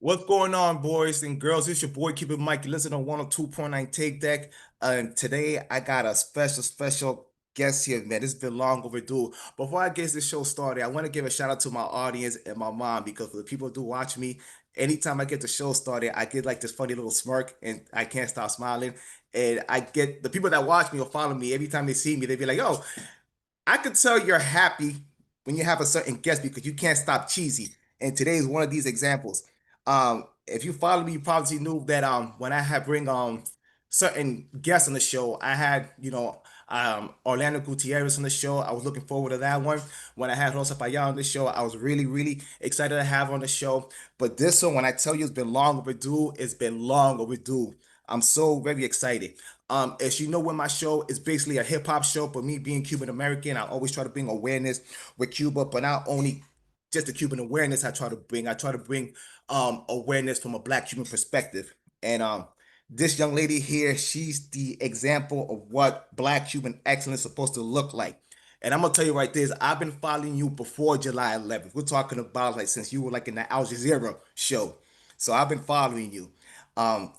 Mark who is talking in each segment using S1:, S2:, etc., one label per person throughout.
S1: What's going on, boys and girls? It's your boy, Keep It Mike. You listen to 102.9 Tape Deck. And today I got a special guest here, man. It's been long overdue. Before I get this show started, I want to give a shout out to my audience and my mom because for the people who do watch me, anytime I get the show started, I get like this funny little smirk and I can't stop smiling. And I get the people that watch me or follow me, every time they see me, they be like, yo, I could tell you're happy when you have a certain guest because you can't stop cheesy. And today is one of these examples. If you follow me, you probably knew that when I had bring certain guests on the show, I had Orlando Gutierrez on the show. I was looking forward to that one. When I had Rosa Paya on the show, I was really excited to have her on the show. But this one, when I tell you it's been long overdue, it's been long overdue. I'm so very excited. As you know, with my show, it's basically a hip hop show. But me being Cuban American, I always try to bring awareness with Cuba, but not only just the Cuban awareness I try to bring awareness from a Black Cuban perspective. And this young lady here, she's the example of what Black Cuban excellence is supposed to look like. And I'm gonna tell you right this, I've been following you before July 11th. We're talking about like since you were like in the Al Jazeera show. So I've been following you.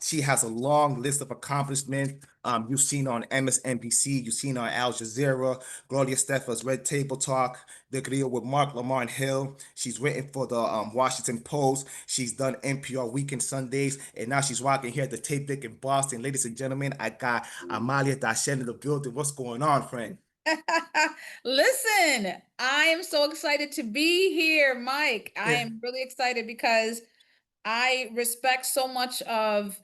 S1: She has a long list of accomplishments. You've seen her on MSNBC, you've seen her on Al Jazeera, Gloria Stefan's Red Table Talk, the video with Mark Lamar and Hill. She's written for the Washington Post. She's done NPR Weekend Sundays, and now she's rocking here at the Tape Deck in Boston. Ladies and gentlemen, I got Amalia Dache in the building. What's going on, friend?
S2: Listen, I am so excited to be here, Mike. I
S1: Yeah,
S2: am really excited because I respect so much of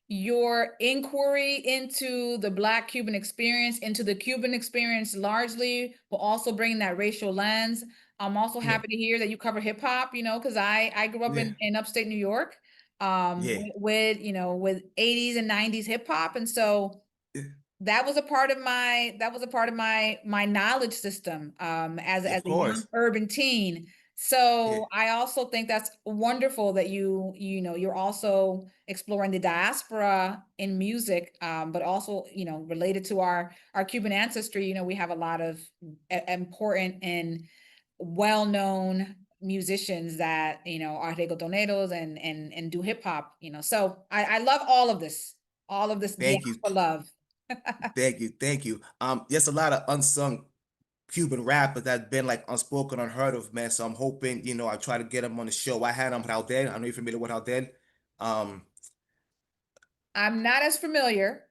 S2: your inquiry into the Black Cuban experience, into the Cuban experience largely, but also bringing that racial lens. I'm also
S1: yeah,
S2: happy to hear that you cover hip hop, because I grew up
S1: yeah,
S2: in upstate New York,
S1: yeah,
S2: with 80s and 90s hip hop. And so
S1: yeah,
S2: that was a part of my knowledge system
S1: of
S2: as a young
S1: course.
S2: urban teen.
S1: Yeah,
S2: So I also think that's wonderful that you're also exploring the diaspora in music, but also related to our Cuban ancestry. We have a lot of important and well-known musicians that are reggaetoneros and do hip hop. So I love all of this
S1: thank you.
S2: diaspora love.
S1: Thank you. There's a lot of unsung Cuban rappers that's been like unspoken, unheard of, man. So I'm hoping, I try to get them on the show. I had him with Haldel. I know you're familiar with Haldel. Um,
S2: I'm not as familiar.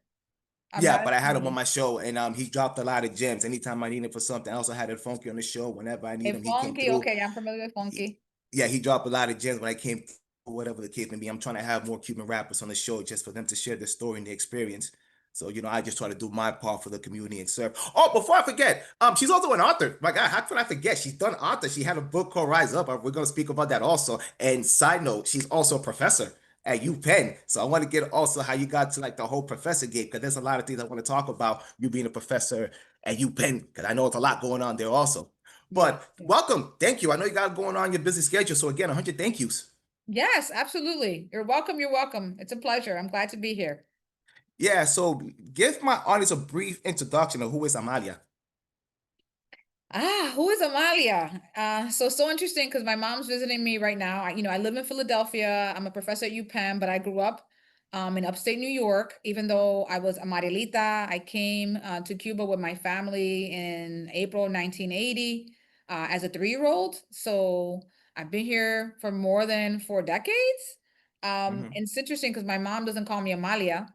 S2: I'm
S1: yeah,
S2: not as
S1: but I had him on
S2: familiar.
S1: my show, and he dropped a lot of gems. Anytime I need him for something, I also had it funky on the show. Whenever I need him,
S2: If
S1: he came
S2: Funky,
S1: through.
S2: okay, I'm familiar with
S1: He,
S2: Funky.
S1: yeah, he dropped a lot of gems when I came through, whatever the case may be. I'm trying to have more Cuban rappers on the show just for them to share their story and their experience. So, I just try to do my part for the community and serve. Oh, before I forget, she's also an author. My God, how could I forget? She's done author. She had a book called Rise Up. We're going to speak about that also. And side note, she's also a professor at UPenn. So I want to get also how you got to like the whole professor gig, because there's a lot of things I want to talk about you being a professor at UPenn, because I know it's a lot going on there also.
S2: Yeah.
S1: But welcome. Thank you. I know you got going on your busy schedule. So again, 100 thank yous.
S2: Yes, absolutely. You're welcome. You're welcome. It's a pleasure. I'm glad to be here.
S1: Yeah, so give my audience a brief introduction of who is Amalia.
S2: Who is Amalia? So interesting because my mom's visiting me right now. I live in Philadelphia. I'm a professor at UPenn, but I grew up in upstate New York. Even though I was a Marielita, I came to Cuba with my family in April 1980 as a 3-year-old. So I've been here for more than 4 decades.
S1: Hmm.
S2: And it's interesting because my mom doesn't call me Amalia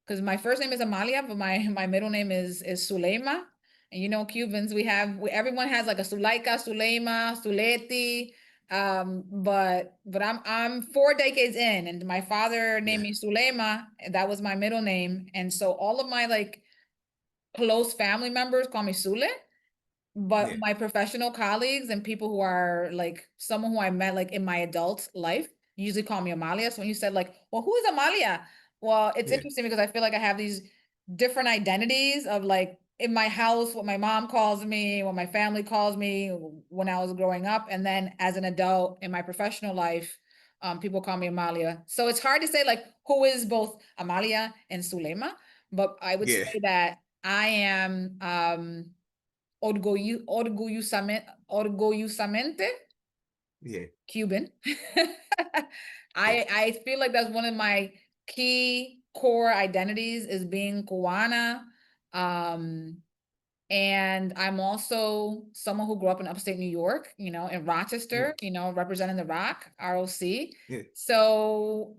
S2: because my first name is Amalia, but my middle name is Suleima. And Cubans, everyone has like a Sulaika, Sulema, Suleti. But I'm 4 decades in, and my father named
S1: Yeah,
S2: me Sulema, and that was my middle name. And so all of my like close family members call me Sule, but
S1: yeah,
S2: my professional colleagues and people who are like someone who I met like in my adult life usually call me Amalia. So when you said like, well, who is Amalia? Well, it's
S1: yeah,
S2: interesting because I feel like I have these different identities of like in my house, what my mom calls me, what my family calls me when I was growing up. And then as an adult in my professional life, people call me Amalia. So it's hard to say like who is both Amalia and Sulema, but I would
S1: yeah.
S2: say that I am orgullosamente
S1: Yeah.
S2: Cuban.
S1: Yeah.
S2: I feel like that's one of my key core identities is being Cubana. Um, and I'm also someone who grew up in upstate New York, in
S1: Mhm.
S2: Rochester, representing the Rock, ROC.
S1: Yeah.
S2: So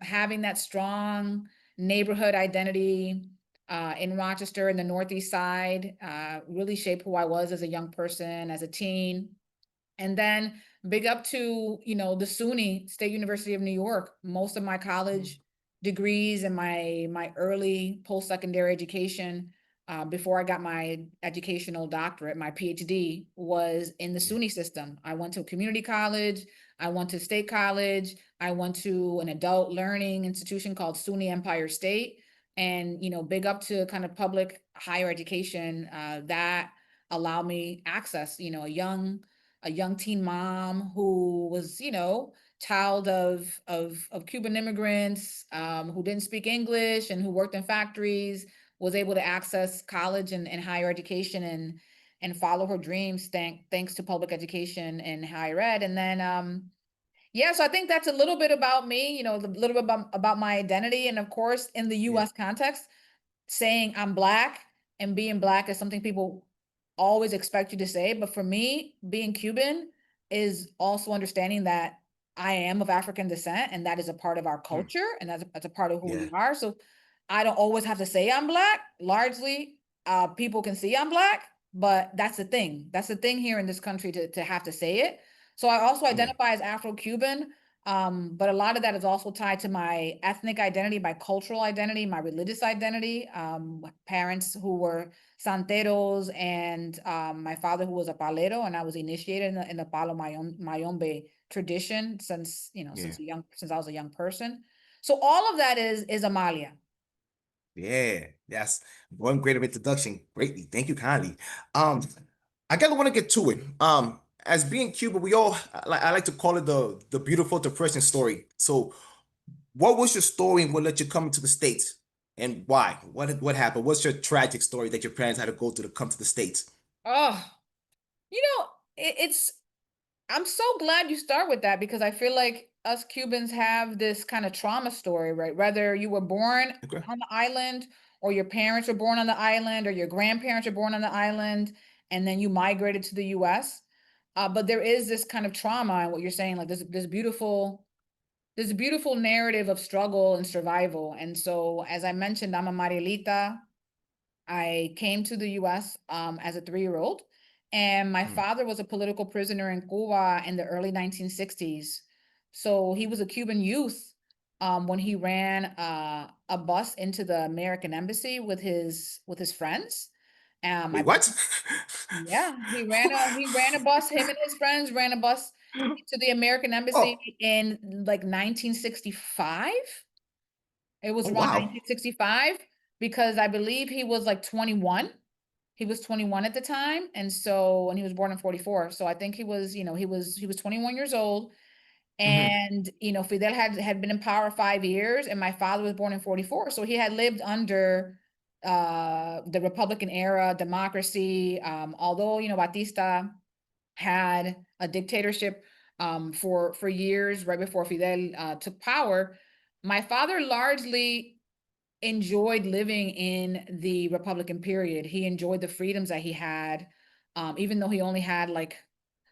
S2: having that strong neighborhood identity in Rochester in the Northeast side really shaped who I was as a young person, as a teen. And then big up to, the SUNY State University of New York. Most of my
S1: Mhm.
S2: college degrees and my early post-secondary education before I got my educational doctorate, my PhD, was in the
S1: Yeah.
S2: SUNY system. I went to a community college, I went to state college, I went to an adult learning institution called SUNY Empire State. And, big up to kind of public higher education that allowed me access, a young teen mom who was, child of Cuban immigrants, who didn't speak English and who worked in factories, was able to access college and higher education and follow her dreams thanks to public education and higher ed. And then yeah, so I think that's a little bit about me, a little bit about my identity. And of course, in the
S1: Yeah.
S2: US context, saying I'm black and being black is something people always expect you to say. But for me, being Cuban is also understanding that I am of African descent and that is a part of our
S1: Mm.
S2: culture and that's a part of who we
S1: Yeah.
S2: are. So I don't always have to say I'm black. Largely, people can see I'm black, but that's the thing. That's the thing here in this country to have to say it. So I also
S1: Yeah.
S2: identify as Afro-Cuban, but a lot of that is also tied to my ethnic identity, my cultural identity, my religious identity. Parents who were santeros, and my father who was a palero, and I was initiated in the Palo Mayombe tradition since
S1: Yeah.
S2: since I was a young person. So all of that is Amalia.
S1: Yeah. That's one great of introduction. Greatly. Thank you kindly. Um, I gotta want to get to it. As being Cuban, we all I like to call it the beautiful depression story. So what was your story and what let you come to the States? And why? What happened? What's your tragic story that your parents had to go through to come to the States?
S2: Oh, it's I'm so glad you start with that because I feel like us Cubans have this kind of trauma story, right? Whether you were born
S1: Okay.
S2: on the island or your parents were born on the island or your grandparents were born on the island and then you migrated to the US. But there is this kind of trauma and what you're saying, like this beautiful narrative of struggle and survival. And so as I mentioned, I'm a Marielita. I came to the US as a 3-year-old, and my
S1: Mm.
S2: father was a political prisoner in Cuba in the early 1960s. So he was a Cuban youth when he ran a bus into the American embassy with his friends. I
S1: Wait,
S2: believe,
S1: what?
S2: yeah, he ran a bus. Him and his friends ran a bus to the American embassy
S1: Oh,
S2: in like 1965. It was
S1: oh
S2: around
S1: wow.
S2: 1965 because I believe he was like 21. He was 21 at the time, and he was born in 44. So I think he was 21 years old,
S1: Hmm.
S2: and Fidel had been in power 5 years, and my father was born in 44. So he had lived under the Republican era democracy. Although Batista had a dictatorship for years right before Fidel took power, my father largely enjoyed living in the Republican period. He enjoyed the freedoms that he had, even though he only had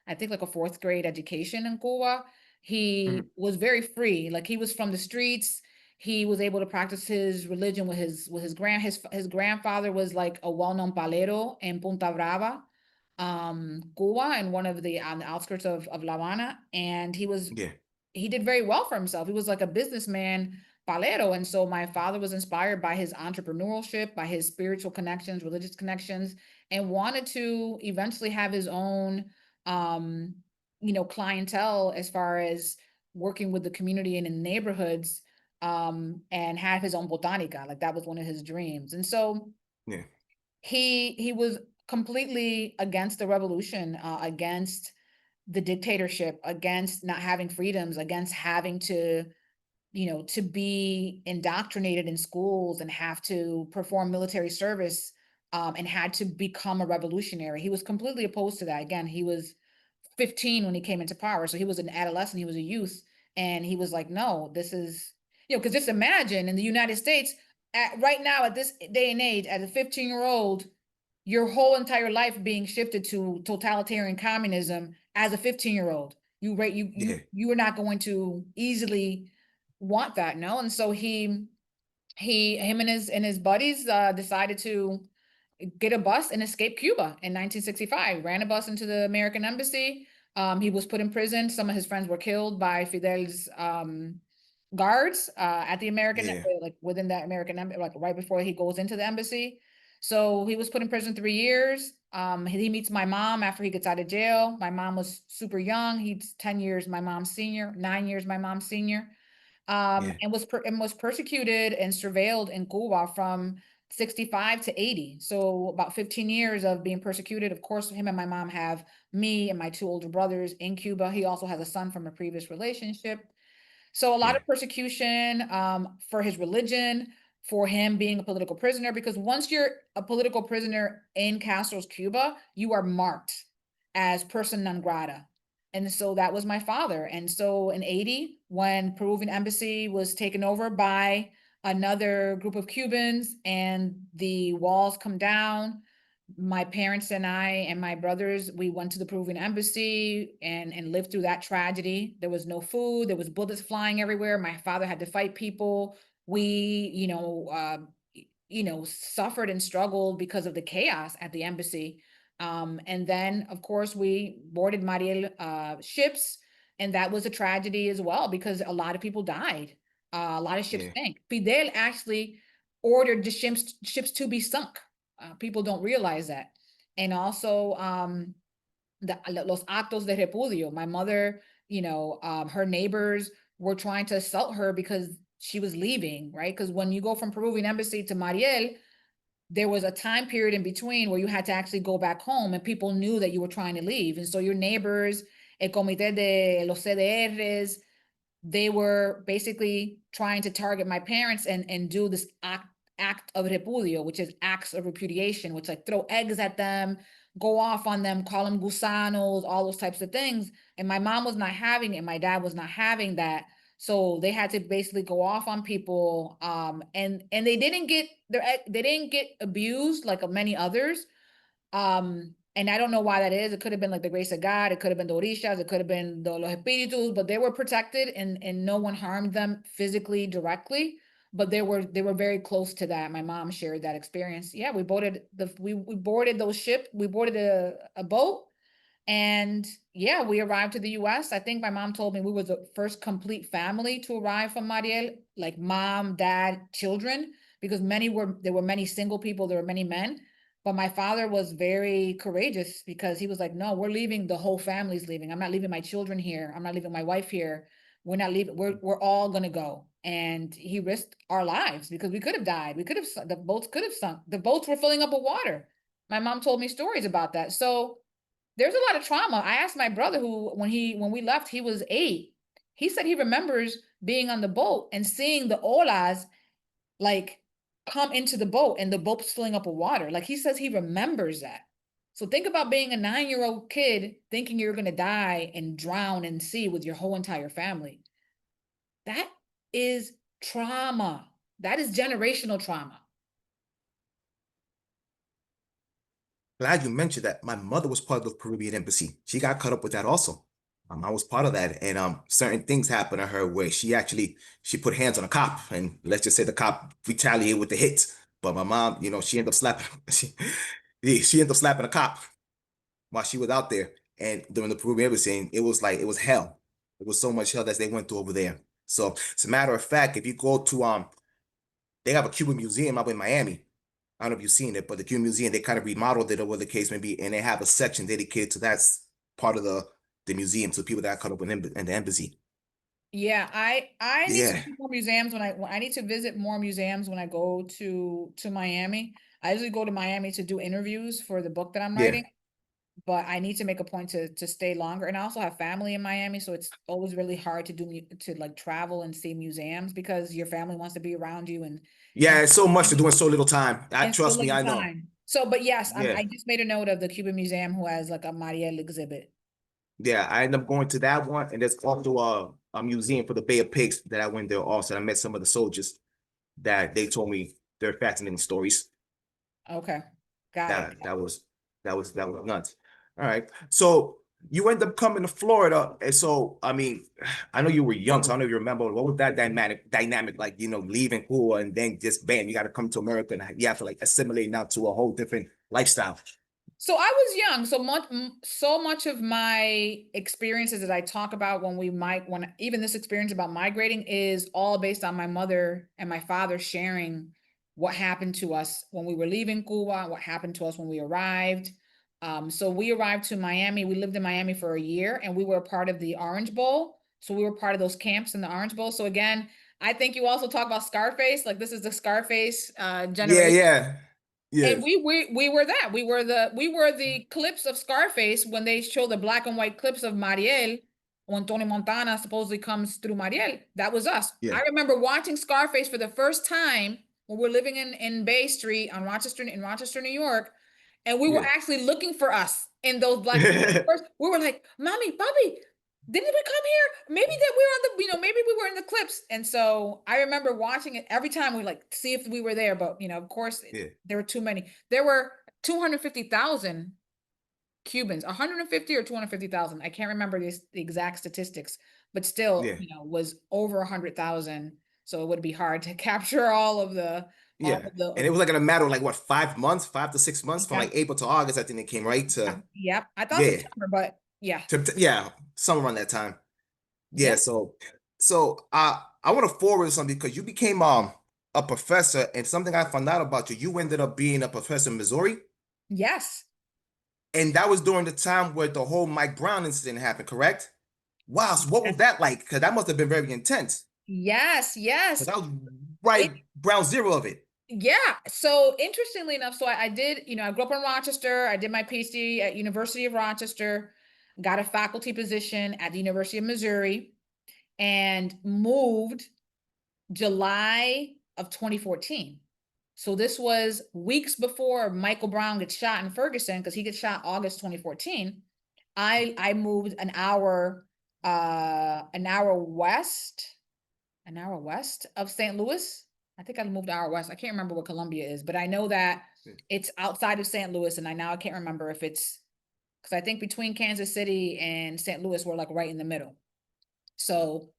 S2: I think like a fourth grade education in Cuba. He
S1: Hmm.
S2: was very free. Like he was from the streets. He was able to practice his religion with his grandfather was like a well-known palero in Punta Brava, Cuba, and one of on the outskirts of La Habana. And
S1: Yeah.
S2: he did very well for himself. He was like a businessman palero. And so my father was inspired by his entrepreneurship, by his spiritual connections, religious connections, and wanted to eventually have his own, um, clientele as far as working with the community and in neighborhoods, and have his own botanica. Like that was one of his dreams. And so
S1: Yeah.
S2: he was completely against the revolution, against the dictatorship, against not having freedoms, against having to be indoctrinated in schools and have to perform military service, and had to become a revolutionary. He was completely opposed to that. Again, he was 15 when he came into power. So he was an adolescent, he was a youth, and he was like, no, this is, because just imagine in the United States, right now at this day and age, as a 15-year-old, your whole entire life being shifted to totalitarian communism as a 15-year-old. You are not going to easily want that, no? And so him and his buddies decided to get a bus and escape Cuba in 1965. Ran a bus into the American embassy. He was put in prison. Some of his friends were killed by Fidel's guards at the American, like within that American embassy, like right before he goes into the embassy. So he was put in prison 3 years. He meets my mom after he gets out of jail. My mom was super young. He's 10 years my mom's senior, 9 years my mom's senior. And was persecuted and surveilled in Cuba from 65 to 80. So about 15 years of being persecuted. Of course, him and my mom have me and my 2 older brothers in Cuba. He also has a son from a previous relationship. So a lot of persecution for his religion, for him being a political prisoner, because once you're a political prisoner in Castro's Cuba, you are marked as person non grata. And so that was my father. And so in 80, when Peruvian embassy was taken over by another group of Cubans and the walls come down, my parents and I and my brothers, we went to the Peruvian embassy and lived through that tragedy. There was no food. There was bullets flying everywhere. My father had to fight people. We, suffered and struggled because of the chaos at the embassy. And then, of course, we boarded Mariel ships, and that was a tragedy as well because a lot of people died. A lot of ships sank. Fidel actually ordered the ships to be sunk. People don't realize that. And also los actos de repudio. My mother, her neighbors were trying to assault her because she was leaving, right? Because when you go from Peruvian embassy to Mariel, there was a time period in between where you had to actually go back home and people knew that you were trying to leave. And so your neighbors, el comité de los CDRs, they were basically trying to target my parents and do this act of repudio, which is acts of repudiation, which like throw eggs at them, go off on them, call them gusanos, all those types of things. And my mom was not having it. My dad was not having that. So they had to basically go off on people. And they didn't get abused like many others. And I don't know why that is. It could have been like the grace of God. It could have been the orishas. It could have been the los espíritus, but they were protected and no one harmed them physically directly. But they were very close to that. My mom shared that experience. Yeah, we boarded we boarded those ships. We boarded a boat, and yeah, we arrived to the U.S. I think my mom told me we were the first complete family to arrive from Mariel, like mom, dad, children, because there were many single people, there were many men. But my father was very courageous because he was like, no, we're leaving. The whole family's leaving. I'm not leaving my children here. I'm not leaving my wife here. We're not leaving. We're all going to go. And he risked our lives because we could have died. The boats could have sunk. The boats were filling up with water. My mom told me stories about that. So there's a lot of trauma. I asked my brother who, when we left, he was 8. He said he remembers being on the boat and seeing the olas like come into the boat and the boat's filling up with water. Like he says he remembers that. So think about being a 9-year-old kid thinking you're going to die and drown in sea with your whole entire family. That is trauma. That is generational trauma.
S1: Glad you mentioned that. My mother was part of the Peruvian embassy. She got caught up with that also. I was part of that, and certain things happened to her where she put hands on a cop, and let's just say the cop retaliated with the hit. But my mom, she ended up slapping she ended up slapping a cop while she was out there, and during the Peruvian embassy, and it was hell. It was so much hell that they went through over there. So, as a matter of fact, if you go to they have a Cuban museum up in Miami. I don't know if you've seen it, but the Cuban Museum, they kind of remodeled it or whatever the case may be, and they have a section dedicated to that part of the museum to people that are caught up in the embassy.
S2: Yeah, I need to
S1: Yeah,
S2: see more museums when I need to visit more museums when I go to Miami. I usually go to Miami to do interviews for the book that I'm
S1: yeah.
S2: writing, but I need to make a point to stay longer. And I also have family in Miami, so it's always really hard to like travel and see museums because your family wants to be around you
S1: Yeah,
S2: and
S1: it's so much to do in so little time.
S2: and so
S1: Trust me,
S2: little
S1: I know.
S2: time. So, but yes,
S1: Yeah.
S2: I just made a note of the Cuban Museum who has like a Mariel exhibit.
S1: Yeah, I ended up going to that one, and there's also a museum for the Bay of Pigs that I went there also. I met some of the soldiers that they told me their fascinating stories.
S2: Okay, got it.
S1: That was nuts. All right. So you end up coming to Florida. And so I mean, I know you were young, so I don't know if you remember what was that dynamic like, leaving Cuba and then just bam, you got to come to America and you have to like assimilate now to a whole different lifestyle.
S2: So I was young, so much of my experiences that I talk about when even this experience about migrating is all based on my mother and my father sharing what happened to us when we were leaving Cuba, what happened to us when we arrived. So we arrived to Miami. We lived in Miami for a year, and we were a part of the Orange Bowl. So we were part of those camps in the Orange Bowl. So again, I think you also talk about Scarface, like this is the Scarface
S1: Yeah,
S2: generation.
S1: yeah.
S2: And
S1: Yes.
S2: we were that. We were the clips of Scarface when they show the black and white clips of Mariel when Tony Montana supposedly comes through Mariel. That was us.
S1: Yeah.
S2: I remember watching Scarface for the first time when we were living in Bay Street in Rochester, New York, and we were
S1: Yeah.
S2: actually looking for us in those black. First, we were like, "Mommy, Bobby, didn't we come here? Maybe that we were on the, maybe we were in the clips." And so I remember watching it every time we like see if we were there, but of course
S1: Yeah.
S2: there were too many. There were 250,000 Cubans, 150 or 250,000. I can't remember the exact statistics, but still,
S1: Yeah.
S2: was over 100,000. So it would be hard to capture all of the
S1: Yeah. And it was like in a matter of like what, 5 months, 5 to 6 months from
S2: yeah,
S1: like April to August, I think it came right
S2: yeah,
S1: to
S2: yep. I thought
S1: yeah.
S2: September, but yeah,
S1: Yeah, somewhere around that time. Yeah,
S2: yep,
S1: so I want to forward something because you became a professor, and something I found out about you, you ended up being a professor in Missouri,
S2: yes.
S1: and that was during the time where the whole Mike Brown incident happened, correct? Wow, so what was
S2: Yes,
S1: that like? Because that must have been very intense.
S2: yes, yes.
S1: Because that was
S2: It,
S1: right ground zero of it.
S2: yeah. So interestingly enough, so I did, I grew up in Rochester. I did my PhD at University of Rochester, got a faculty position at the University of Missouri, and moved July of 2014. So this was weeks before Michael Brown gets shot in Ferguson, because he gets shot August 2014. I moved an hour west of St. Louis. I think I moved an hour west. I can't remember what Columbia is, but I know that it's outside of St. Louis, and I can't remember if it's, because I think between Kansas City and St. Louis we're like right in the middle. So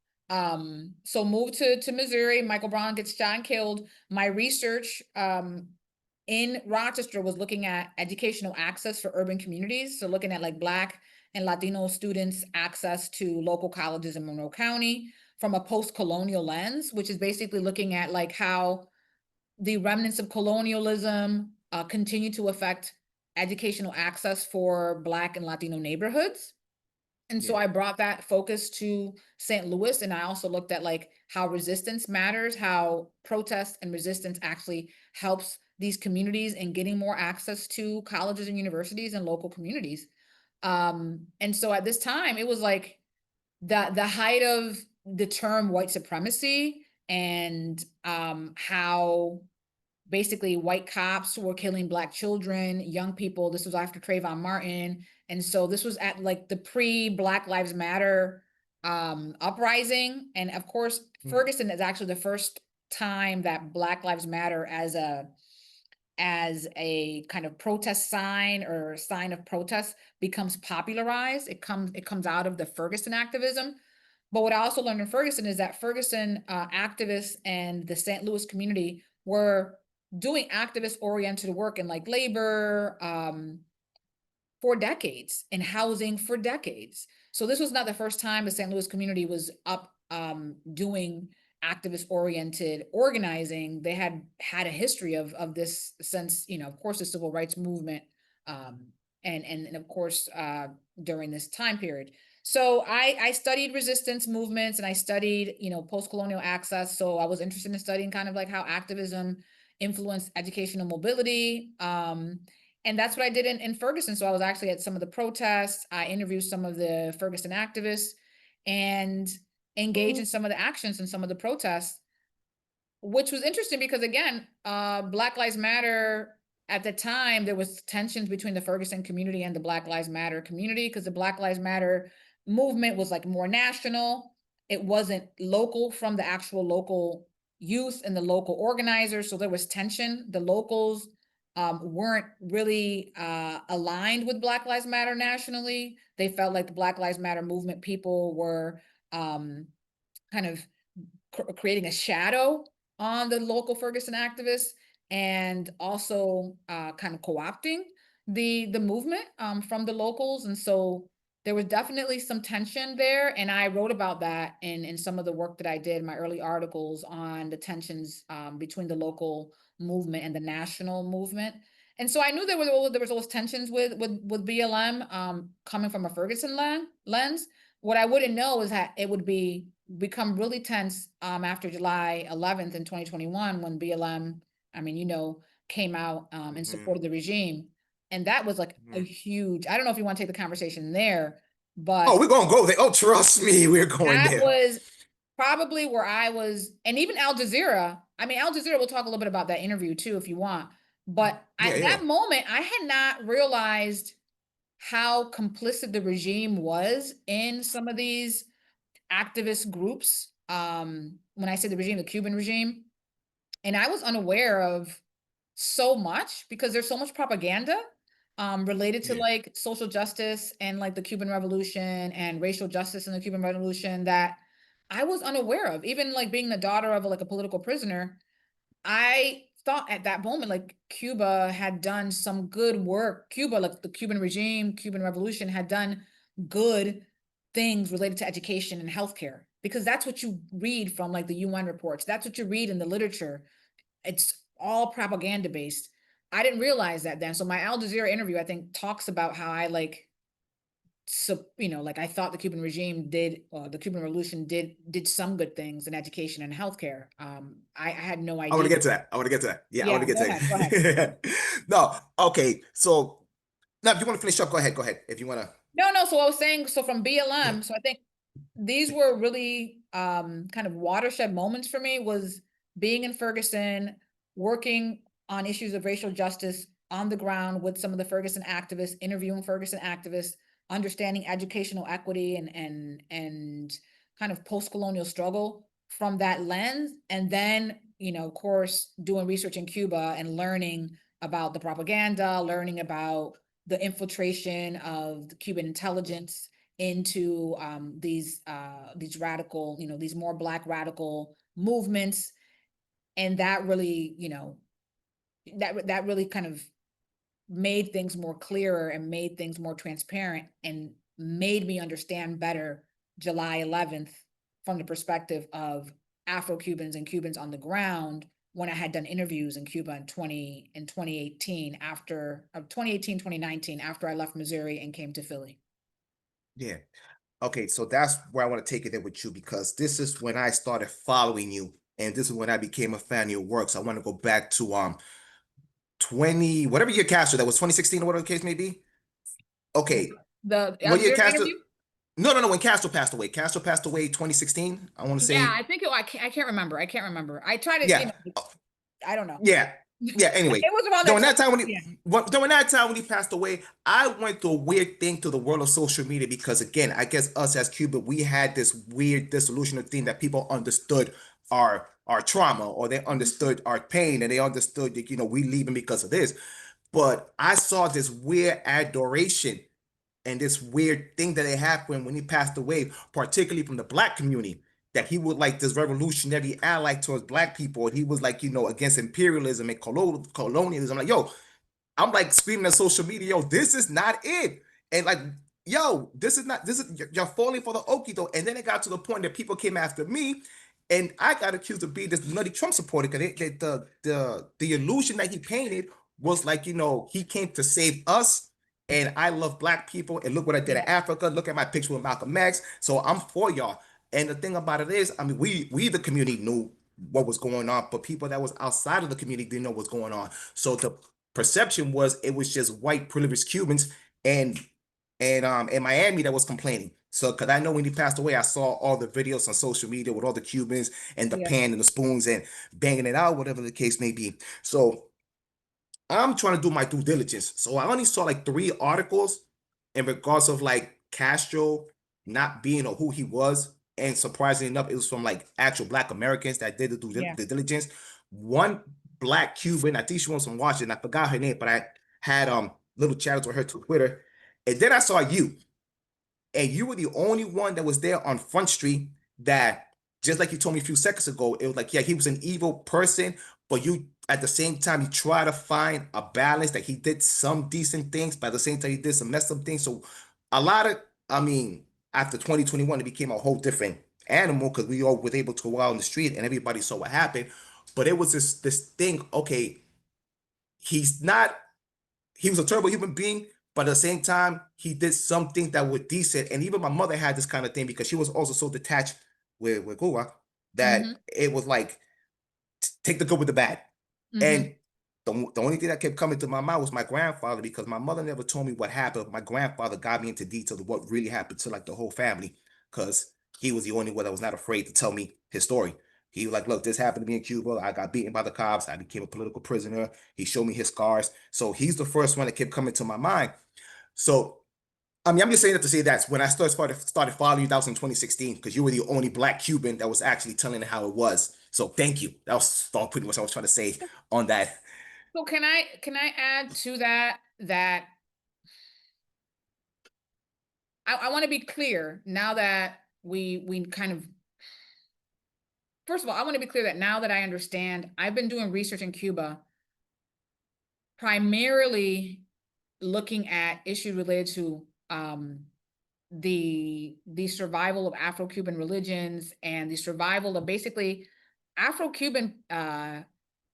S2: so moved to Missouri. Michael Brown gets shot and killed. My research in Rochester was looking at educational access for urban communities. So looking at like Black and Latino students' access to local colleges in Monroe County from a post-colonial lens, which is basically looking at like how the remnants of colonialism continue to affect educational access for Black and Latino neighborhoods. And so
S1: Yeah.
S2: I brought that focus to St. Louis, and I also looked at like how resistance matters, how protest and resistance actually helps these communities in getting more access to colleges and universities and local communities. And so at this time, it was like the height of the term white supremacy, and how basically white cops were killing Black children, young people. This was after Trayvon Martin. And so this was at like the pre-Black Lives Matter uprising. And of course,
S1: Mhm.
S2: Ferguson is actually the first time that Black Lives Matter as a kind of protest sign or sign of protest becomes popularized. It comes out of the Ferguson activism. But what I also learned in Ferguson is that Ferguson activists and the St. Louis community were doing activist oriented work in like labor for decades, in housing for decades. So this was not the first time the St. Louis community was up doing activist oriented organizing. They had a history of this since, of course, the civil rights movement, and of course during this time period. So I studied resistance movements, and I studied, post-colonial access. So I was interested in studying kind of like how activism influenced educational mobility. And that's what I did in Ferguson. So I was actually at some of the protests. I interviewed some of the Ferguson activists and engaged in some of the actions and some of the protests, which was interesting because again, Black Lives Matter at the time there was tensions between the Ferguson community and the Black Lives Matter community, because the Black Lives Matter movement was like more national. It wasn't local from the actual local youth and the local organizers. So there was tension. The locals weren't really aligned with Black Lives Matter nationally. They felt like the Black Lives Matter movement people were kind of creating a shadow on the local Ferguson activists, and also kind of co-opting the movement from the locals. And so there was definitely some tension there. And I wrote about that in some of the work that I did, my early articles on the tensions between the local movement and the national movement. And so I knew there was always tensions with BLM coming from a Ferguson lens. What I wouldn't know is that it would become really tense after July 11th in 2021, when BLM, I mean, came out in support of the regime. And that was like a huge, I don't know if you want to take the conversation there, but
S1: Oh, we're gonna go there. Oh, trust me, we're going
S2: that
S1: there.
S2: was probably where I was. And even Al Jazeera, I mean, Al Jazeera, we'll talk a little bit about that interview too, if you want. But
S1: Yeah,
S2: at
S1: yeah.
S2: that moment, I had not realized how complicit the regime was in some of these activist groups. When I say the regime, the Cuban regime. And I was unaware of so much, because there's so much propaganda related to
S1: Yeah.
S2: like social justice and like the Cuban Revolution and racial justice in the Cuban Revolution, that I was unaware of. Even like being the daughter of like a political prisoner, I thought at that moment like Cuba had done some good work. Cuba, like the Cuban regime, Cuban Revolution, had done good things related to education and healthcare, because that's what you read from like the UN reports. That's what you read in the literature. It's all propaganda based. I didn't realize that then. So my Al Jazeera interview, I think, talks about how I like, so like I thought the Cuban regime did, the Cuban Revolution did some good things in education and healthcare. I had no
S1: I want
S2: idea.
S1: to get to that. I want to get to that. Yeah, I
S2: Yeah,
S1: want to get
S2: go
S1: to
S2: ahead, go ahead.
S1: that. No, okay. So now, if you want to finish up, go ahead. Go ahead. If you want to.
S2: No, so I was saying, so from
S1: Yeah.
S2: BLM, so I think these were really kind of watershed moments for me, was being in Ferguson, working on issues of racial justice on the ground with some of the Ferguson activists, interviewing Ferguson activists, understanding educational equity and kind of post-colonial struggle from that lens. And then, of course, doing research in Cuba and learning about the propaganda, learning about the infiltration of the Cuban intelligence into these radical, these more Black radical movements. And that really, that really kind of made things more clearer and made things more transparent, and made me understand better July 11th from the perspective of Afro-Cubans and Cubans on the ground, when I had done interviews in Cuba in 2018, after 2018, 2019, after I left Missouri and came to Philly.
S1: Yeah. Okay, so that's where I want to take it there with you, because this is when I started following you, and this is when I became a fan of your work. So I want to go back to 20, whatever year Castro, that was 2016 or whatever the case may be. Okay.
S2: The Al
S1: What year
S2: Jazeera
S1: Castro?
S2: interview?
S1: No, when Castro passed away. Castro passed away 2016. I want to
S2: Yeah,
S1: say,
S2: I think I can't remember. I can't remember. I tried to,
S1: yeah.
S2: I don't know.
S1: Yeah. Yeah. Anyway,
S2: It was around that
S1: during
S2: time.
S1: that time
S2: Yeah.
S1: during that time when he passed away, I went through a weird thing to the world of social media, because again, I guess us as Cuba, we had this weird disillusional thing that people understood our trauma, or they understood our pain, and they understood that we leaving because of this. But I saw this weird adoration and this weird thing that it happened when he passed away, particularly from the Black community, that he was like this revolutionary ally towards Black people, and he was like, against imperialism and colonialism. Like, yo, I'm like screaming on social media, yo, this is not it. And like, yo, this is, you're falling for the okie doke. And then it got to the point that people came after me, and I got accused of being this nutty Trump supporter, because the illusion that he painted was like, he came to save us. And I love Black people. And look what I did in
S2: Yeah.
S1: Africa. Look at my picture with Malcolm X. So I'm for y'all. And the thing about it is, I mean, we the community knew what was going on, but people that was outside of the community didn't know what's going on. So the perception was it was just white privileged Cubans and in Miami that was complaining. So because I know when he passed away, I saw all the videos on social media with all the Cubans and the
S2: Yeah.
S1: pan and the spoons and banging it out, whatever the case may be. So I'm trying to do my due diligence. So I only saw like 3 articles in regards of like Castro not being or who he was. And surprisingly enough, it was from like actual Black Americans that did the
S2: Yeah.
S1: due diligence. One Black Cuban, I think she was from Washington. I forgot her name, but I had little chats with her to Twitter. And then I saw you, and you were the only one that was there on Front Street that, just like you told me a few seconds ago, it was like, yeah, he was an evil person, but you at the same time you try to find a balance that he did some decent things, but at the same time he did some messed up things. So a lot of, I mean, after 2021, it became a whole different animal because we all were able to go out on the street and everybody saw what happened. But it was this thing, okay, he's not he was a terrible human being, but at the same time, he did something that was decent. And even my mother had this kind of thing because she was also so detached with Cuba
S2: Mm-hmm.
S1: that it was like, take the good with the bad.
S2: Mm-hmm.
S1: And the only thing that kept coming to my mind was my grandfather, because my mother never told me what happened. My grandfather got me into details of what really happened to like the whole family, because he was the only one that was not afraid to tell me his story. He was like, look, this happened to me in Cuba. I got beaten by the cops. I became a political prisoner. He showed me his scars. So he's the first one that kept coming to my mind. So I mean, I'm just saying that to say that when I started following you, that was in 2016, because you were the only Black Cuban that was actually telling it how it was. So thank you. That was pretty much what I was trying to say on that.
S2: So can I add to that that I want to be clear now that we kind of, first of all, I want to be clear that now that I understand, I've been doing research in Cuba primarily looking at issues related to the survival of Afro-Cuban religions and the survival of basically Afro-Cuban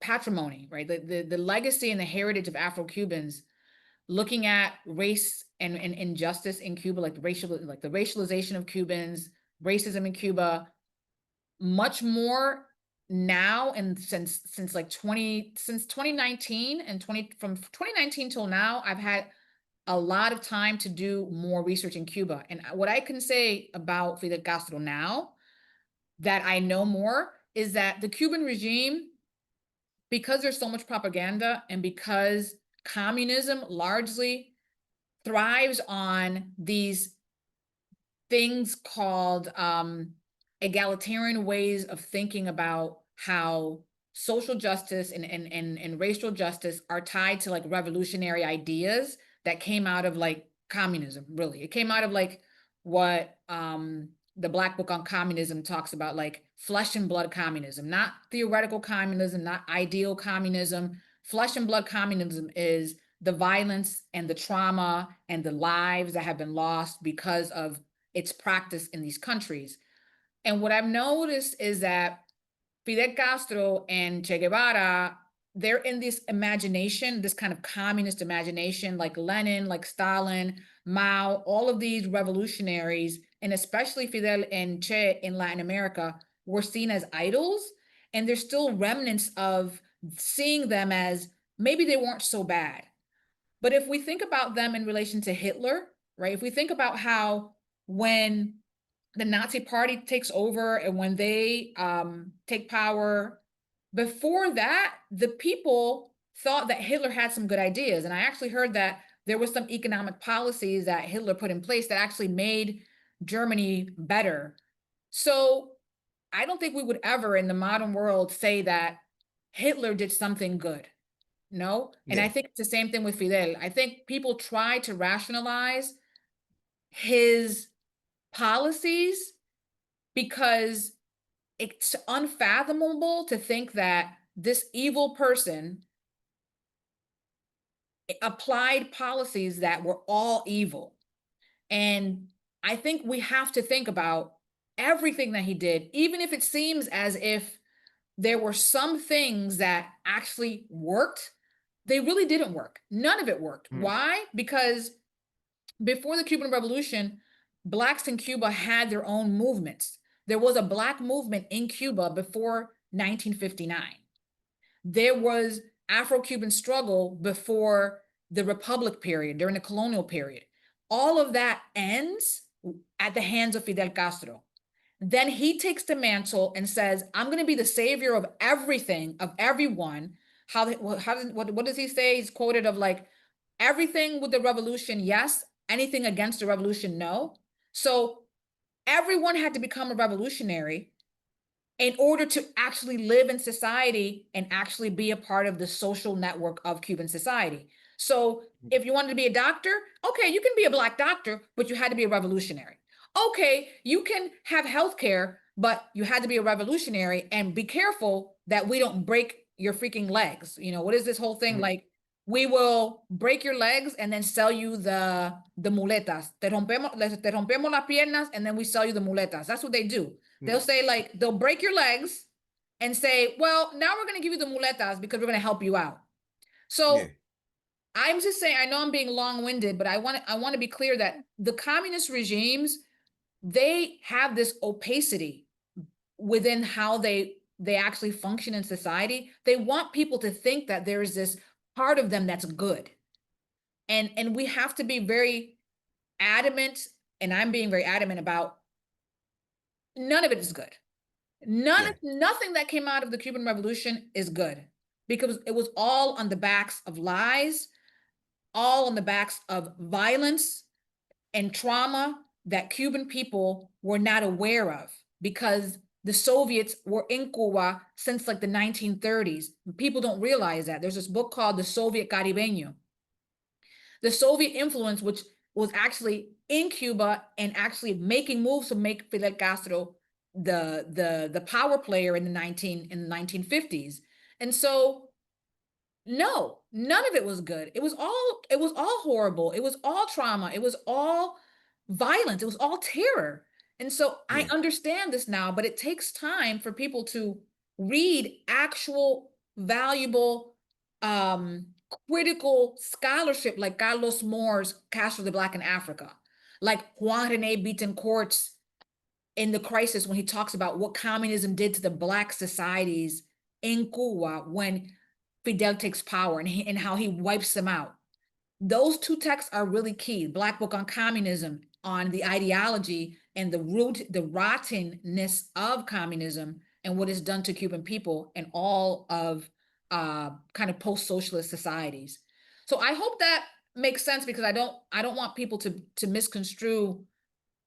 S2: patrimony, right? The legacy and the heritage of Afro-Cubans, looking at race and injustice in Cuba, like the racialization of Cubans, racism in Cuba, much more now, and since like 2019 and 2019 till now, I've had a lot of time to do more research in Cuba. And what I can say about Fidel Castro now that I know more is that the Cuban regime, because there's so much propaganda and because communism largely thrives on these things called egalitarian ways of thinking about how social justice and racial justice are tied to like revolutionary ideas that came out of like communism. Really, it came out of like what the Black Book on Communism talks about, like flesh and blood communism, not theoretical communism, not ideal communism. Flesh and blood communism is the violence and the trauma and the lives that have been lost because of its practice in these countries. And what I've noticed is that Fidel Castro and Che Guevara, they're in this imagination, this kind of communist imagination, like Lenin, like Stalin, Mao, all of these revolutionaries, and especially Fidel and Che in Latin America, were seen as idols. And there's still remnants of seeing them as maybe they weren't so bad. But if we think about them in relation to Hitler, right? If we think about how when the Nazi Party takes over and when they take power, before that, the people thought that Hitler had some good ideas. And I actually heard that there was some economic policies that Hitler put in place that actually made Germany better. So I don't think we would ever in the modern world say that Hitler did something good. No. And I
S1: Yeah.
S2: think it's the same thing with Fidel. I think people try to rationalize his policies because it's unfathomable to think that this evil person applied policies that were all evil. And I think we have to think about everything that he did, even if it seems as if there were some things that actually worked, they really didn't work. None of it worked.
S1: Mm.
S2: Why? Because before the Cuban Revolution, Blacks in Cuba had their own movements. There was a Black movement in Cuba before 1959. There was Afro-Cuban struggle before the Republic period, during the colonial period. All of that ends at the hands of Fidel Castro. Then he takes the mantle and says, I'm going to be the savior of everything, of everyone. what does he say? He's quoted of like, everything with the revolution, yes, anything against the revolution, no. So everyone had to become a revolutionary in order to actually live in society and actually be a part of the social network of Cuban society. So if you wanted to be a doctor, okay, you can be a Black doctor, but you had to be a revolutionary. Okay, you can have healthcare, but you had to be a revolutionary, and be careful that we don't break your freaking legs. You know, what is this whole thing? Like, we will break your legs and then sell you the muletas. Te rompemos las piernas, and then we sell you the muletas. That's what they do. They'll say, like, they'll break your legs and say, well, now we're going to give you the muletas because we're going to help you out. So I'm just saying, I know I'm being long-winded, but I want to be clear that the communist regimes, they have this opacity within how they actually function in society. They want people to think that there is this part of them that's good. And we have to be very adamant, and I'm being very adamant about, none of it is good. Nothing that came out of the Cuban Revolution is good, because it was all on the backs of lies, all on the backs of violence and trauma that Cuban people were not aware of, because the Soviets were in Cuba since like the 1930s. People don't realize that. There's this book called The Soviet Caribeño. The Soviet influence, which was actually in Cuba and actually making moves to make Fidel Castro the power player in the 1950s. And so, no, none of it was good. It was all horrible. It was all trauma. It was all violence. It was all terror. And so I understand this now, but it takes time for people to read actual valuable critical scholarship, like Carlos Moore's Castro the Black in Africa, like Juan Rene Betancourt's In the Crisis, when he talks about what communism did to the Black societies in Cuba when Fidel takes power, and how he wipes them out. Those two texts are really key. Black Book on Communism, on the ideology and the rottenness of communism and what it's done to Cuban people and all of kind of post-socialist societies. So I hope that makes sense, because I don't want people to misconstrue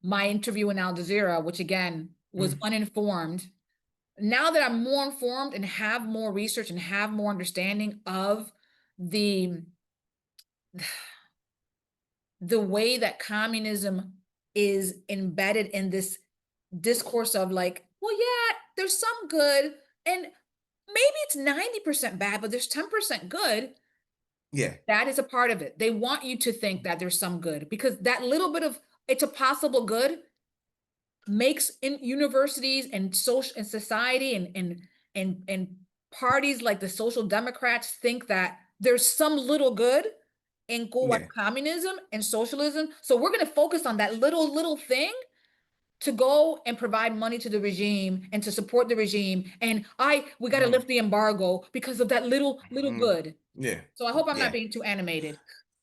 S2: my interview in Al Jazeera, which again was uninformed. Now that I'm more informed and have more research and have more understanding of the way that communism is embedded in this discourse of like, well, yeah, there's some good, and maybe it's 90% bad, but there's 10% good. That is a part of it. They want you to think that there's some good, because that little bit of it's a possible good makes in universities and social and society and parties like the Social Democrats think that there's some little good in Cuba communism and socialism. So we're going to focus on that little thing to go and provide money to the regime and to support the regime. And we got to lift the embargo because of that little good. So I hope I'm not being too animated.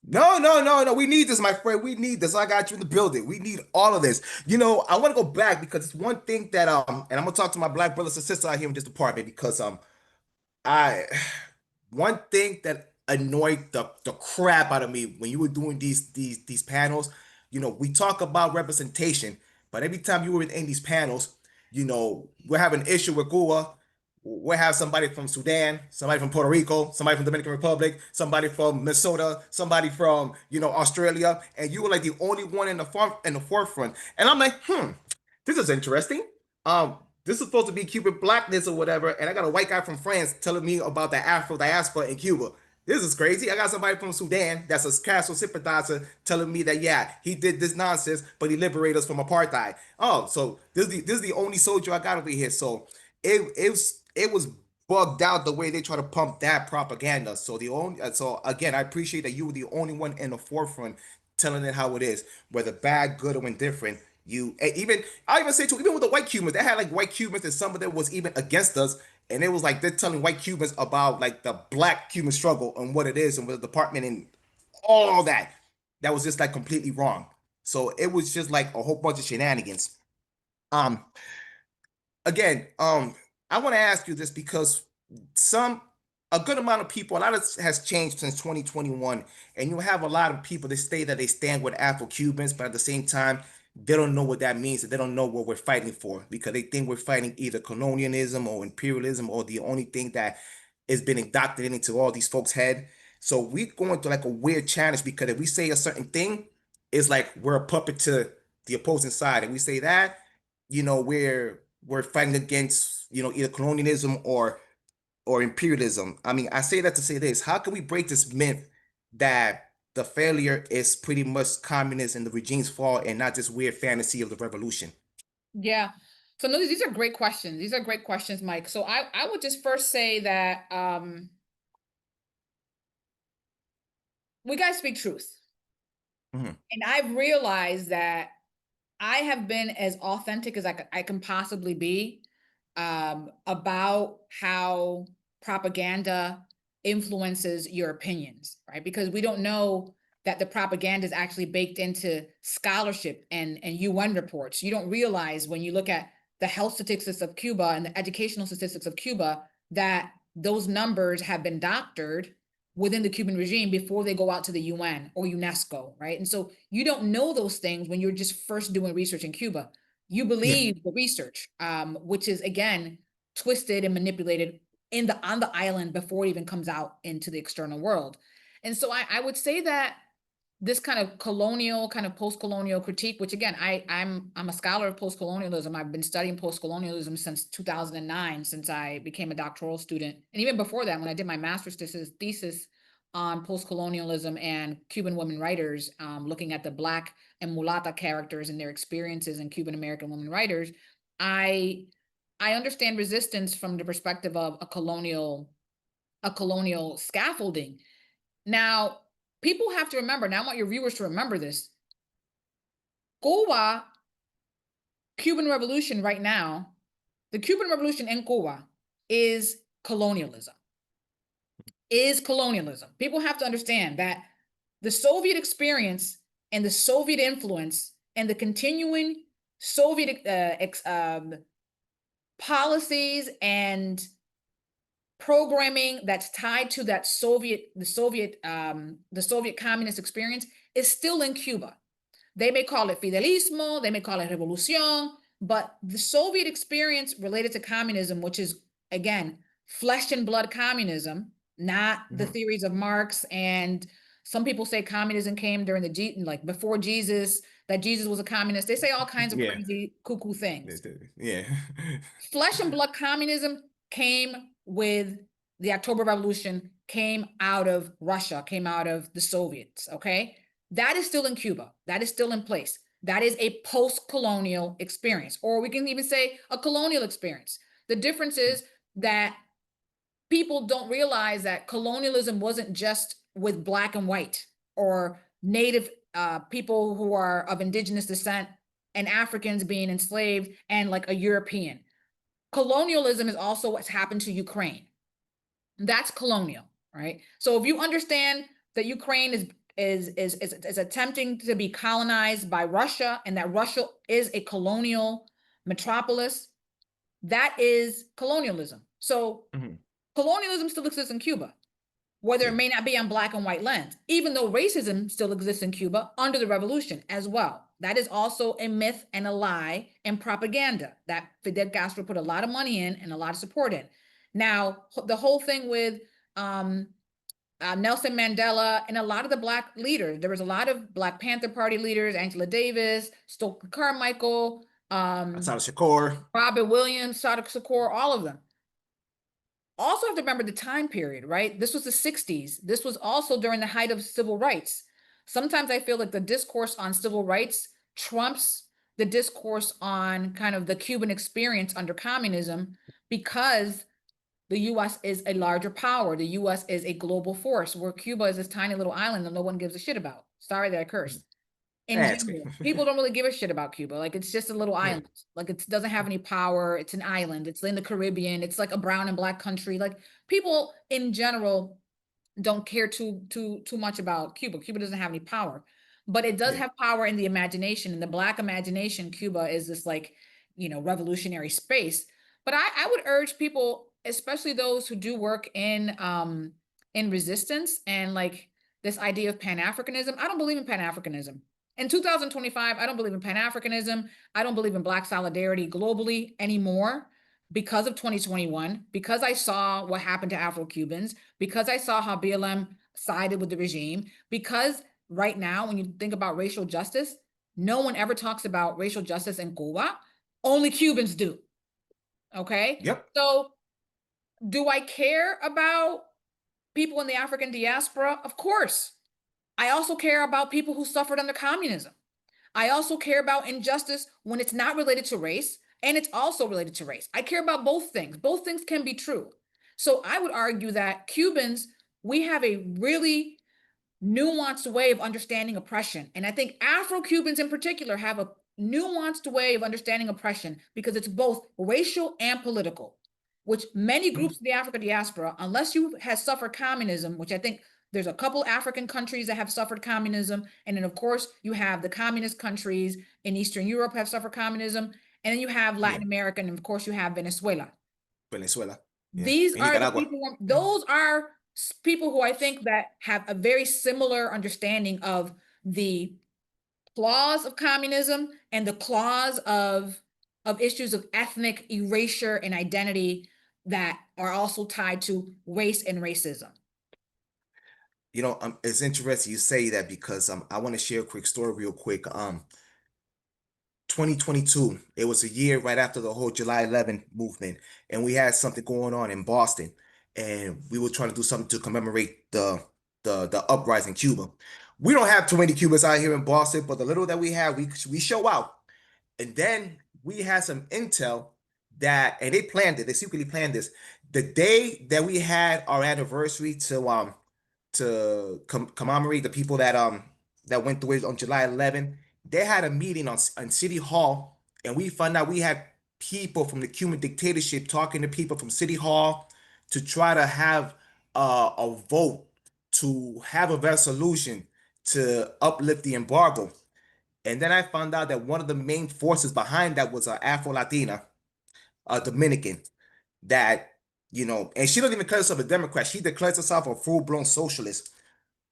S1: No. We need this, my friend. We need this. I got you in the building. We need all of this. You know, I want to go back because it's one thing that and I'm gonna talk to my Black brothers and sisters out here in this department, because I one thing that annoyed the crap out of me when you were doing these panels, you know, we talk about representation, but every time you were in these panels, you know, we're having an issue with Cuba. We have somebody from Sudan, somebody from Puerto Rico, somebody from Dominican Republic, somebody from Minnesota, somebody from, you know, Australia, and you were like the only one in the forefront. And I'm like, this is interesting. This is supposed to be Cuban blackness or whatever, and I got a white guy from France telling me about the Afro diaspora in Cuba. This is crazy. I got somebody from Sudan that's a Castro sympathizer telling me that, yeah, he did this nonsense, but he liberated us from apartheid. Oh, so this is the only soldier I got over here. So it was bugged out the way they try to pump that propaganda. So again, I appreciate that you were the only one in the forefront telling it how it is, whether bad, good, or indifferent. I even say too, even with the white Cubans, they had like white Cubans, and some of them was even against us, and it was like they're telling white Cubans about like the Black Cuban struggle and what it is and what the department and all that. That was just like completely wrong. So it was just like a whole bunch of shenanigans. Um, again, I want to ask you this because some a good amount of people, a lot of has changed since 2021, and you have a lot of people that say that they stand with Afro-Cubans, but at the same time, they don't know what that means, and they don't know what we're fighting for because they think we're fighting either colonialism or imperialism or the only thing that has been indoctrinated into all these folks' head. So we're going through like a weird challenge because if we say a certain thing, it's like we're a puppet to the opposing side, and we say that, we're fighting against, either colonialism or imperialism. I mean, I say that to say this: how can we break this myth that the failure is pretty much communism and the regime's fault and not just weird fantasy of the revolution?
S2: Yeah. So no, these are great questions. These are great questions, Mike. So I would just first say that we got to speak truth.
S1: Mhm.
S2: And I've realized that I have been as authentic as I can possibly be about how propaganda influences your opinions, right? Because we don't know that the propaganda is actually baked into scholarship and UN reports. You don't realize when you look at the health statistics of Cuba and the educational statistics of Cuba that those numbers have been doctored within the Cuban regime before they go out to the UN or UNESCO, right? And so you don't know those things when you're just first doing research in Cuba. You
S1: Yeah.
S2: believe the research, which is again twisted and manipulated on the island before it even comes out into the external world. And so I would say that this kind of colonial, kind of post-colonial critique, which again, I'm a scholar of post-colonialism. I've been studying post-colonialism since 2009, since I became a doctoral student. And even before that, when I did my master's thesis on post-colonialism and Cuban women writers, looking at the Black and Mulata characters and their experiences in Cuban American women writers, I understand resistance from the perspective of a colonial scaffolding. Now, people have to remember, now I want your viewers to remember this. Cuba, Cuban Revolution right now, the Cuban Revolution in Cuba is colonialism. People have to understand that the Soviet experience and the Soviet influence and the continuing Soviet policies and programming that's tied to that the Soviet communist experience is still in Cuba. They may call it Fidelismo, they may call it Revolución, but the Soviet experience related to communism, which is again flesh and blood communism, not the
S1: Mhm.
S2: theories of Marx. And some people say communism came during like before Jesus, that Jesus was a communist. They say all kinds of
S1: Yeah.
S2: crazy cuckoo things.
S1: Yeah.
S2: Flesh and blood communism came with the October Revolution, came out of Russia, came out of the Soviets, okay? That is still in Cuba. That is still in place. That is a post-colonial experience, or we can even say a colonial experience. The difference is that people don't realize that colonialism wasn't just with Black and white or Native people who are of indigenous descent and Africans being enslaved and like a European. Colonialism is also what's happened to Ukraine. That's colonial, right? So if you understand that Ukraine is attempting to be colonized by Russia and that Russia is a colonial metropolis, that is colonialism. So
S1: Mhm.
S2: colonialism still exists in Cuba, whether it
S1: Yeah.
S2: may not be on Black and white lens, even though racism still exists in Cuba under the revolution as well. That is also a myth and a lie and propaganda that Fidel Castro put a lot of money in and a lot of support in. Now, the whole thing with Nelson Mandela and a lot of the Black leaders, there was a lot of Black Panther Party leaders, Angela Davis, Stokely Carmichael,
S1: Asada Shakur.
S2: Robert Williams, Sadiq Shakur, all of them also have to remember the time period, right? This was the 60s. This was also during the height of civil rights. Sometimes I feel like the discourse on civil rights trumps the discourse on kind of the Cuban experience under communism because the US is a larger power. The US is a global force, where Cuba is this tiny little island that no one gives a shit about. Sorry that I cursed. In
S1: That's good.
S2: general, people don't really give a shit about Cuba. Like it's just a little
S1: Yeah.
S2: island. Like it doesn't have any power. It's an island. It's in the Caribbean. It's like a brown and black country. Like people in general don't care too much about Cuba. Cuba doesn't have any power, but it does
S1: Yeah.
S2: have power in the imagination. In the Black imagination, Cuba is this like, revolutionary space. But I would urge people, especially those who do work in resistance and like this idea of Pan-Africanism. I don't believe in Pan-Africanism. In 2025, I don't believe in Pan-Africanism. I don't believe in Black solidarity globally anymore because of 2021, because I saw what happened to Afro-Cubans, because I saw how BLM sided with the regime, because right now, when you think about racial justice, no one ever talks about racial justice in Cuba. Only Cubans do. Okay.
S1: Yep.
S2: So do I care about people in the African diaspora? Of course. I also care about people who suffered under communism. I also care about injustice when it's not related to race and it's also related to race. I care about both things. Both things can be true. So I would argue that Cubans, we have a really nuanced way of understanding oppression. And I think Afro-Cubans in particular have a nuanced way of understanding oppression because it's both racial and political, which many
S1: Mhm.
S2: groups of the African diaspora, unless you have suffered communism, which I think there's a couple African countries that have suffered communism. And then of course you have the communist countries in Eastern Europe have suffered communism. And then you have
S1: Yeah.
S2: Latin America, and of course you have Venezuela.
S1: Venezuela. Yeah.
S2: These
S1: And
S2: are the
S1: Nicaragua.
S2: people,
S1: Yeah.
S2: those are people who I think that have a very similar understanding of the clause of communism and the clause of issues of ethnic erasure and identity that are also tied to race and racism.
S1: It's interesting you say that because I want to share a quick story real quick. 2022, it was a year right after the whole July 11th movement, and we had something going on in Boston, and we were trying to do something to commemorate the uprising in Cuba. We don't have too many Cubans out here in Boston, but the little that we have, we show out. And then we had some intel and they planned it. They secretly planned this. The day that we had our anniversary to commemorate the people that went through it on July 11th, they had a meeting on City Hall, and we found out we had people from the Cuban dictatorship talking to people from City Hall to try to have a vote to have a resolution to uplift the embargo. And then I found out that one of the main forces behind that was an Afro-Latina, a Dominican, that, and she doesn't even call herself a Democrat. She declares herself a full-blown socialist.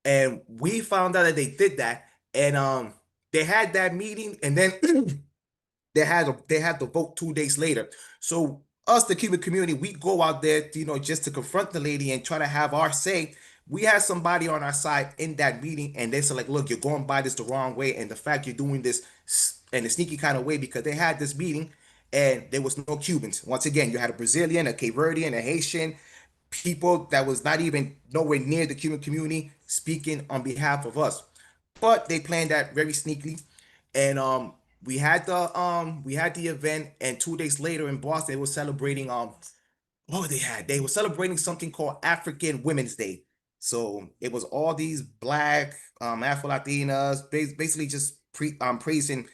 S1: And we found out that they did that. And they had that meeting, and then they had the vote 2 days later. So us, the Cuban community, we go out there, just to confront the lady and try to have our say. We had somebody on our side in that meeting, and they said, like, look, you're going by this the wrong way, and the fact you're doing this in a sneaky kind of way, because they had this meeting and there was no Cubans. Once again, you had a Brazilian, a Cape Verdean, a Haitian, people that was not even nowhere near the Cuban community speaking on behalf of us. But they planned that very sneakily. And we had the event, and 2 days later in Boston, they were celebrating what were they had? They were celebrating something called African Women's Day. So it was all these black Afro Latinas basically just praising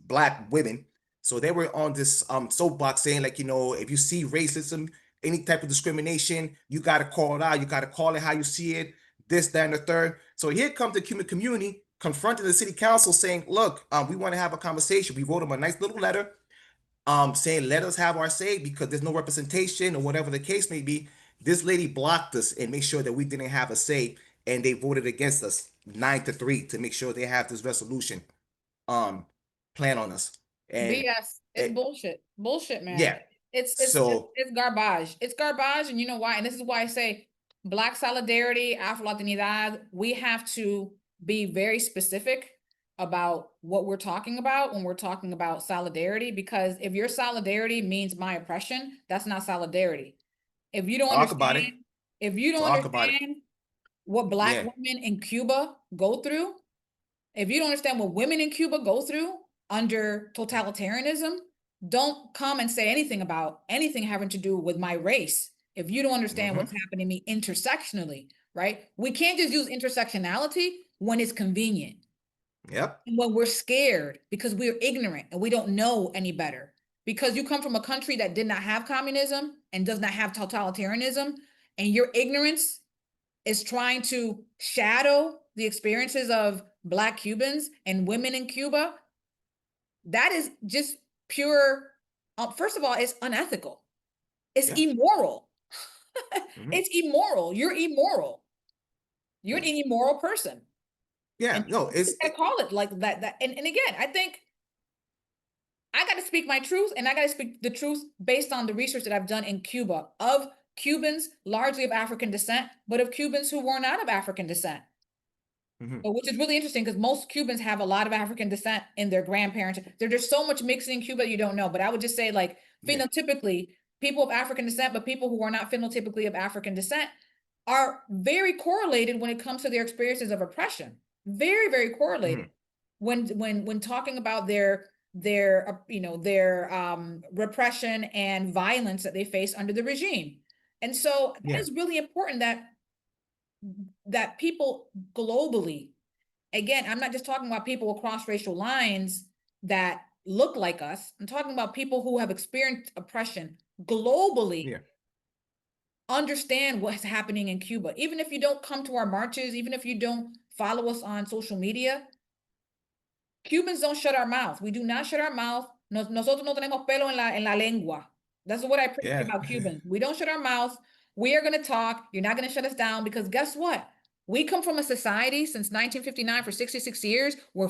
S1: black women. So they were on this soapbox saying, like, if you see racism, any type of discrimination, you gotta call it out, you gotta call it how you see it, this, that, and the third. So here comes the Cuban community confronting the city council saying, look, we want to have a conversation. We wrote them a nice little letter saying, let us have our say because there's no representation or whatever the case may be. This lady blocked us and made sure that we didn't have a say, and they voted against us 9-3 to make sure they have this resolution um plan on us. And
S2: BS. It's
S1: it,
S2: bullshit. Bullshit, man.
S1: yeah,
S2: It's
S1: so
S2: it's garbage. It's garbage, and you know why? And this is why I say Black solidarity, Afro Latinidad. We have to be very specific about what we're talking about when we're talking about solidarity. Because if your solidarity means my oppression, that's not solidarity. If you don't
S1: talk about it.
S2: understand, if you don't
S1: Talk about it.
S2: understand what Black
S1: Yeah.
S2: women in Cuba go through, if you don't understand what women in Cuba go through under totalitarianism, don't come and say anything about anything having to do with my race. If you don't understand what's
S1: Mm-hmm.
S2: happening to me intersectionally, right? We can't just use intersectionality when it's convenient
S1: Yep.
S2: and when we're scared because we're ignorant and we don't know any better. Because you come from a country that did not have communism and does not have totalitarianism, and your ignorance is trying to shadow the experiences of Black Cubans and women in Cuba, that is just pure, first of all, it's unethical. It's
S1: Yeah.
S2: immoral.
S1: Mhm.
S2: It's immoral. You're immoral. You're an immoral person.
S1: Yeah.
S2: And
S1: No,
S2: I call it like that. And again, I think I got to speak my truth, and I got to speak the truth based on the research that I've done in Cuba of Cubans, largely of African descent, but of Cubans who were not of African descent. Which is really interesting because most Cubans have a lot of African descent in their grandparents. There's so much mixing in Cuba you don't know. But I would just say, like,
S1: Yeah.
S2: phenotypically, people of African descent, but people who are not phenotypically of African descent are very correlated when it comes to their experiences of oppression. Very, very correlated. When talking about their repression and violence that they face under the regime. And so that
S1: Yeah.
S2: is really important that people globally, again, I'm not just talking about people across racial lines that look like us. I'm talking about people who have experienced oppression globally,
S1: Yeah.
S2: understand what's happening in Cuba. Even if you don't come to our marches, even if you don't follow us on social media, Cubans don't shut our mouth. We do not shut our mouth. Nosotros no tenemos pelo en la lengua. That's what I preach
S1: Yeah.
S2: about Cubans. We don't shut our mouth. We are going to talk. You're not going to shut us down because guess what? We come from a society since 1959 for 66 years where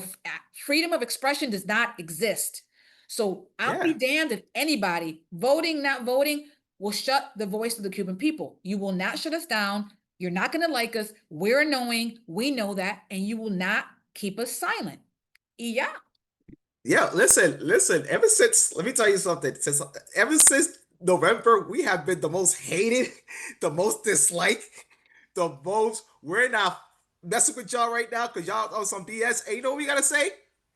S2: freedom of expression does not exist. So I'll be
S1: Yeah.
S2: damned if anybody, voting, not voting, will shut the voice of the Cuban people. You will not shut us down. You're not going to like us. We're annoying. We know that. And you will not keep us silent. Yeah.
S1: Yeah, listen. Ever since, let me tell you something. Ever since November, we have been the most hated, the most disliked, the most. We're not messing with y'all right now because y'all on some BS. And you know what we gotta say?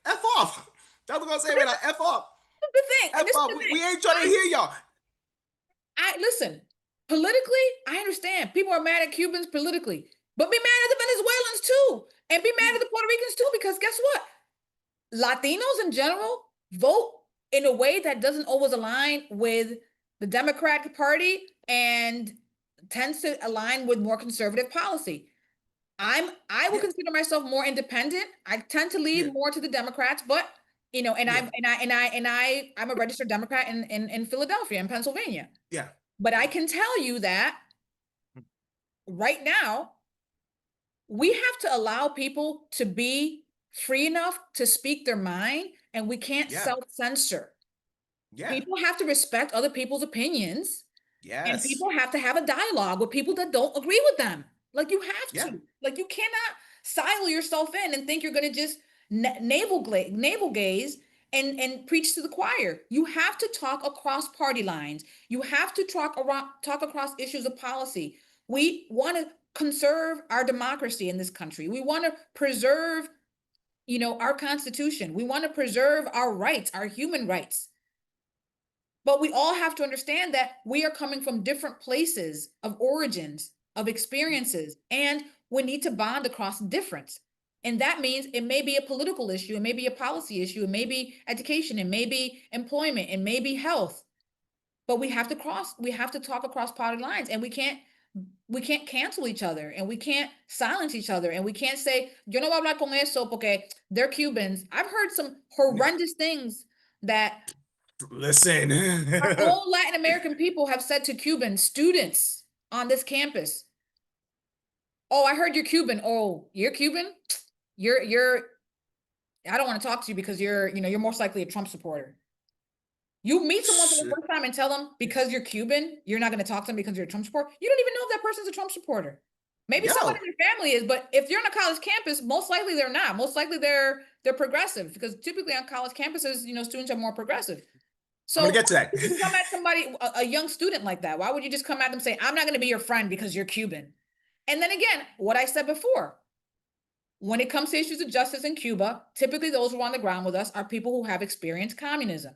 S1: F off. That's what I'm gonna say right now. F off.
S2: The thing, and
S1: F
S2: this is
S1: off.
S2: the
S1: We
S2: thing.
S1: ain't trying to hear y'all.
S2: I listen. Politically, I understand people are mad at Cubans politically, but be mad at the Venezuelans too, and be mad at the Puerto Ricans too, because guess what? Latinos in general vote in a way that doesn't always align with the Democratic Party and tends to align with more conservative policy. I will
S1: Yeah,
S2: consider myself more independent. I tend to
S1: yeah,
S2: lean more to the Democrats, but
S1: yeah,
S2: I'm a registered Democrat in Philadelphia, in Pennsylvania.
S1: yeah,
S2: But I can tell you that right now, we have to allow people to be free enough to speak their mind, and we can't
S1: yeah,
S2: self-censor.
S1: yeah.
S2: People have to respect other people's opinions, and
S1: Yes.
S2: people have to have a dialogue with people that don't agree with them. Like you have
S1: Yeah,
S2: to. Like you cannot silo yourself in and think you're going to just navel gaze and preach to the choir. You have to talk across party lines. You have to talk across issues of policy. We want to conserve our democracy in this country. We want to preserve, our constitution. We want to preserve our rights, our human rights. But we all have to understand that we are coming from different places of origins, of experiences, and we need to bond across difference. And that means it may be a political issue, it may be a policy issue, it may be education, it may be employment, it may be health. But we have to talk across party lines, and we can't cancel each other, and we can't silence each other, and we can't say, yo no voy a hablar con eso porque they're Cubans. I've heard some
S1: yeah.
S2: horrendous things that
S1: Listen.
S2: our own Latin American people have said to Cuban students on this campus. Oh, I heard you're Cuban. Oh, you're Cuban? You're I don't want to talk to you because you're most likely a Trump supporter. You meet someone for the first time and tell them because you're Cuban, you're not going to talk to them because you're a Trump supporter. You don't even know if that person's a Trump supporter. Maybe someone
S1: Yo,
S2: in your family is, but if you're on a college campus, most likely they're not. Most likely they're progressive because typically on college campuses, students are more progressive.
S1: I'm
S2: So
S1: gonna
S2: why
S1: get to that.
S2: would you just come at somebody, a young student like that? Why would you just come at them saying, I'm not going to be your friend because you're Cuban? And then again, what I said before, when it comes to issues of justice in Cuba, typically those who are on the ground with us are people who have experienced communism.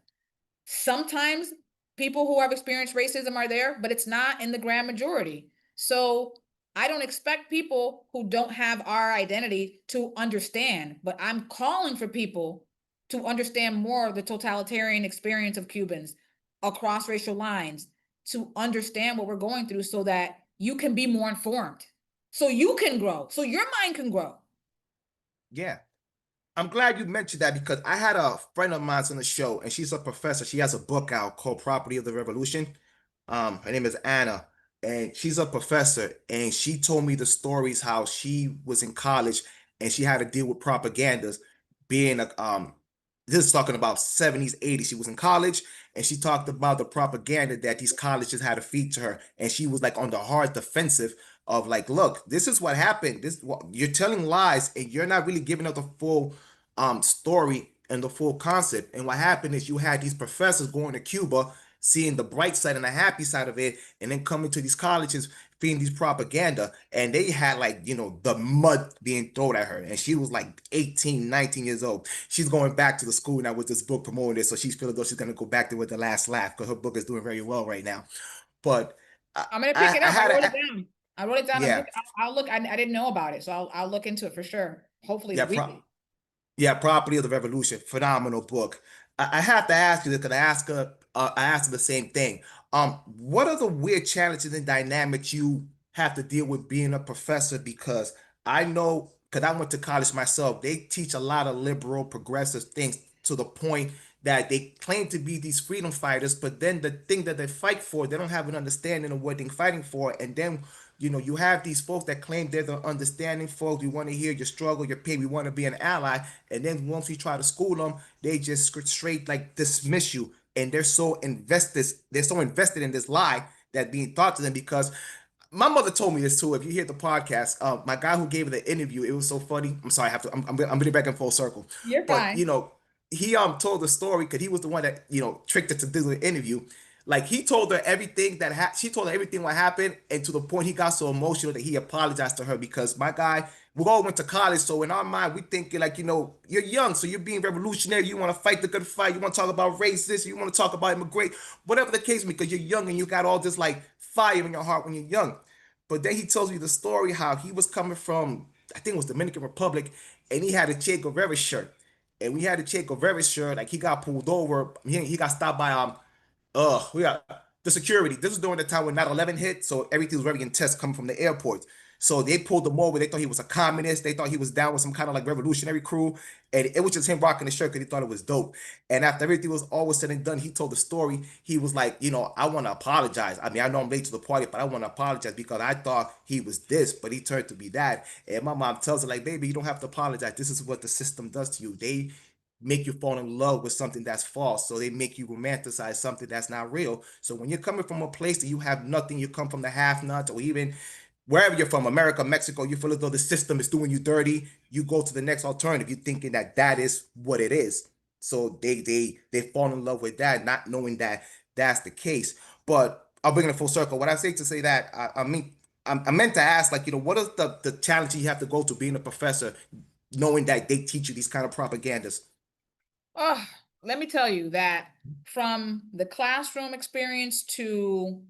S2: Sometimes people who have experienced racism are there, but it's not in the grand majority. So I don't expect people who don't have our identity to understand, but I'm calling for people to understand more of the totalitarian experience of Cubans across racial lines, to understand what we're going through so that you can be more informed, so you can grow, so your mind can grow.
S1: Yeah. I'm glad you mentioned that because I had a friend of mine on the show and she's a professor. She has a book out called Property of the Revolution. Her name is Anna, and she's a professor. And she told me the stories how she was in college and she had to deal with propagandas. Being a this is talking about 70s, 80s. She was in college and she talked about the propaganda that these colleges had to feed to her, and she was like on the hard defensive of like, look, this is what happened. You're telling lies and you're not really giving up the full story and the full concept. And what happened is you had these professors going to Cuba, seeing the bright side and the happy side of it, and then coming to these colleges feeding these propaganda. And they had like, the mud being thrown at her. And she was like 18, 19 years old. She's going back to the school now with this book promoting it. So she's feeling though she's gonna go back there with the last laugh because her book is doing very well right now. But I,
S2: I'm gonna pick
S1: I,
S2: it
S1: I
S2: up. I
S1: had
S2: wrote it
S1: a
S2: down. I wrote it down.
S1: yeah,
S2: I'll look. I didn't know about it, so I'll look into it for sure. Hopefully
S1: yeah,
S2: this week.
S1: yeah, Property of the Revolution, phenomenal book. I have to ask you this because I asked her the same thing. What are the weird challenges and dynamics you have to deal with being a professor? Because I know, because I went to college myself, they teach a lot of liberal, progressive things to the point that they claim to be these freedom fighters, but then the thing that they fight for, they don't have an understanding of what they're fighting for, and then you have these folks that claim they're the understanding folks. We want to hear your struggle, your pain. We want to be an ally. And then once we try to school them, they just straight like dismiss you. And they're so invested in this lie that being taught to them because my mother told me this too. If you hear the podcast, my guy who gave her the interview, it was so funny. I'm sorry, I have to. I'm getting back in full circle,
S2: You're
S1: but
S2: fine.
S1: he told the story because he was the one that tricked her to do the interview. Like he told her everything she told her everything what happened, and to the point he got so emotional that he apologized to her because my guy, we all went to college, so in our mind we thinking like you're young, so you're being revolutionary, you want to fight the good fight, you want to talk about racism, you want to talk about immigrate, whatever the case, because you're young and you got all this like fire in your heart when you're young. But then he tells you the story how he was coming from, I think it was Dominican Republic, and he had a Che Guevara shirt. And we had a Che Guevara shirt, like he got pulled over. He got stopped by we got the security. This was during the time when 9/11 hit, so everything was very intense coming from the airport. So they pulled him over. They thought he was a communist. They thought he was down with some kind of like revolutionary crew. And it was just him rocking the shirt because he thought it was dope. And after everything was all was said and done, he told the story. He was like, I want to apologize. I mean, I know I'm late to the party, but I want to apologize because I thought he was this, but he turned to be that. And my mom tells her, like, baby, you don't have to apologize. This is what the system does to you. They make you fall in love with something that's false. So they make you romanticize something that's not real. So when you're coming from a place that you have nothing, you come from the half nuts or even wherever you're from, America, Mexico, you feel as though the system is doing you dirty. You go to the next alternative. You're thinking that that is what it is. So they fall in love with that, not knowing that that's the case. But I'll bring it full circle. What I say to say that, I mean, I meant to ask, like, what is the challenge you have to go to being a professor, knowing that they teach you these kind of propagandas?
S2: Oh, let me tell you that from the classroom experience to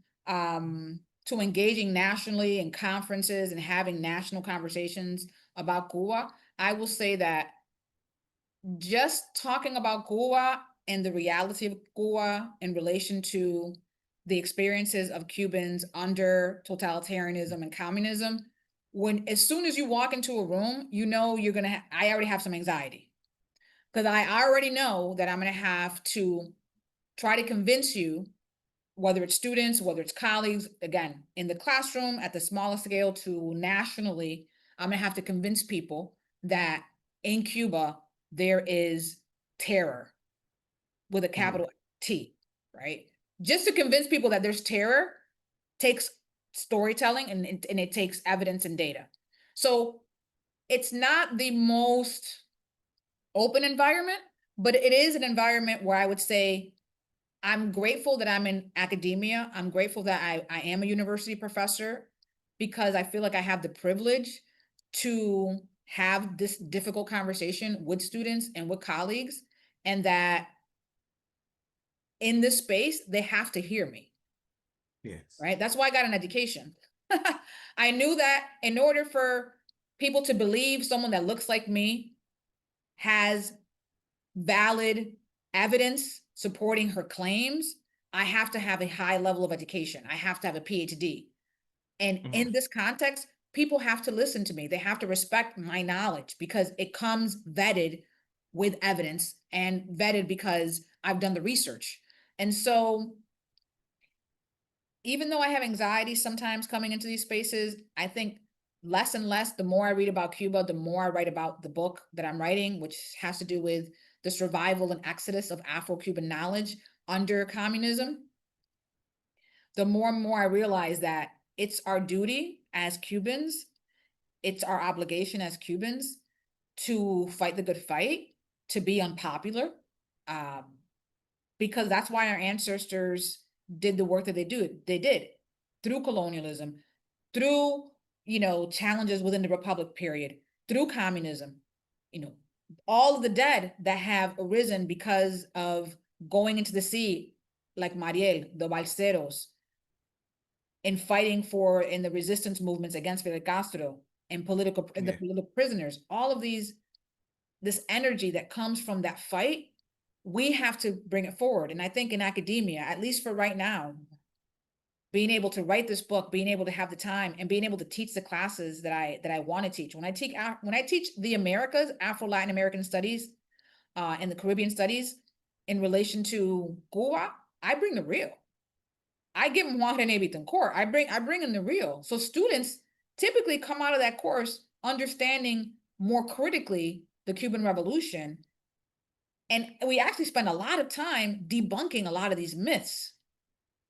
S2: engaging nationally in conferences and having national conversations about Cuba, I will say that just talking about Cuba and the reality of Cuba in relation to the experiences of Cubans under totalitarianism and communism, when as soon as you walk into a room, you're gonna. I already have some anxiety because I already know that I'm gonna have to try to convince you, whether it's students, whether it's colleagues, again in the classroom at the smallest scale to nationally, I'm gonna have to convince people that in Cuba there is terror with a
S1: Mhm.
S2: capital T, right? Just to convince people that there's terror takes storytelling and it takes evidence and data. So it's not the most open environment, but it is an environment where I would say I'm grateful that I'm in academia. I'm grateful that I am a university professor because I feel like I have the privilege to have this difficult conversation with students and with colleagues, and that in this space, they have to hear me,
S1: Yes.
S2: right? That's why I got an education. I knew that in order for people to believe someone that looks like me has valid evidence supporting her claims, I have to have a high level of education. I have to have a PhD. And
S1: Mhm.
S2: in this context, people have to listen to me. They have to respect my knowledge because it comes vetted with evidence and vetted because I've done the research. And so even though I have anxiety sometimes coming into these spaces, I think less and less, the more I read about Cuba, the more I write about the book that I'm writing, which has to do with the survival and exodus of Afro-Cuban knowledge under communism. The more and more I realize that it's our duty as Cubans, it's our obligation as Cubans to fight the good fight, to be unpopular, um, because that's why our ancestors did the work that they did through colonialism, through, challenges within the Republic period, through communism, you know, all of the dead that have arisen because of going into the sea, like Mariel, the Balseros, and fighting for in the resistance movements against Fidel Castro and the
S1: Yeah.
S2: political prisoners, all of this energy that comes from that fight, we have to bring it forward. And I think in academia, at least for right now, being able to write this book, being able to have the time, and being able to teach the classes that I want to teach. When I teach the Americas, Afro Latin American Studies, and the Caribbean Studies in relation to Cuba, I bring the real. I give them Juan Rene Betancourt. I bring in the real. So students typically come out of that course understanding more critically the Cuban Revolution. And we actually spend a lot of time debunking a lot of these myths.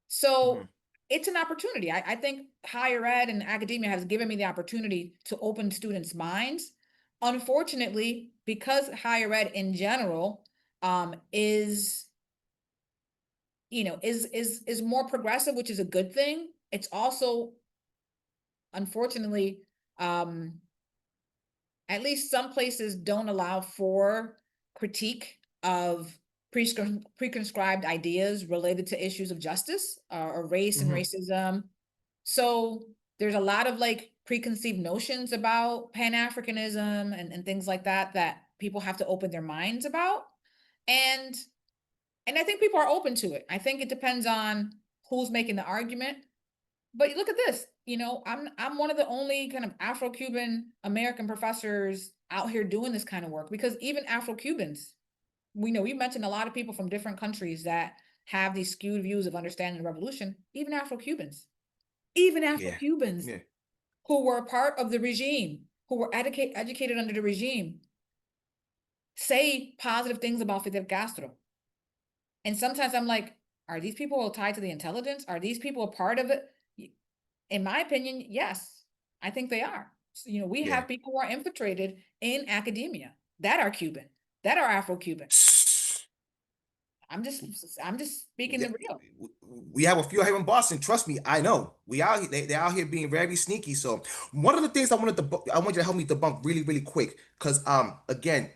S2: So
S1: Mhm.
S2: it's an opportunity. I think higher ed and academia has given me the opportunity to open students' minds. Unfortunately, because higher ed in general is is more progressive, which is a good thing. It's also, unfortunately, um, at least some places don't allow for critique of preconscribed ideas related to issues of justice, or race and
S1: Mhm.
S2: racism. So there's a lot of like preconceived notions about Pan-Africanism and things like that that people have to open their minds about. And and I think people are open to it. I think it depends on who's making the argument. But look at this, I'm one of the only kind of Afro-Cuban American professors out here doing this kind of work, because even Afro-Cubans, we know we mentioned a lot of people from different countries that have these skewed views of understanding the revolution, even
S1: Yeah.
S2: Afro-Cubans
S1: Yeah.
S2: who were a part of the regime, who were educated under the regime, say positive things about Fidel Castro. And sometimes I'm like, are these people tied to the intelligence? Are these people a part of it? In my opinion, yes, I think they are. So, we
S1: Yeah.
S2: have people who are infiltrated in academia that are Cuban, that are Afro-Cuban. I'm just speaking
S1: Yeah,
S2: the real.
S1: we have a few here in Boston. Trust me, I know. We out here, they're out here being very sneaky. So one of the things I want you to help me debunk really, really quick, because again,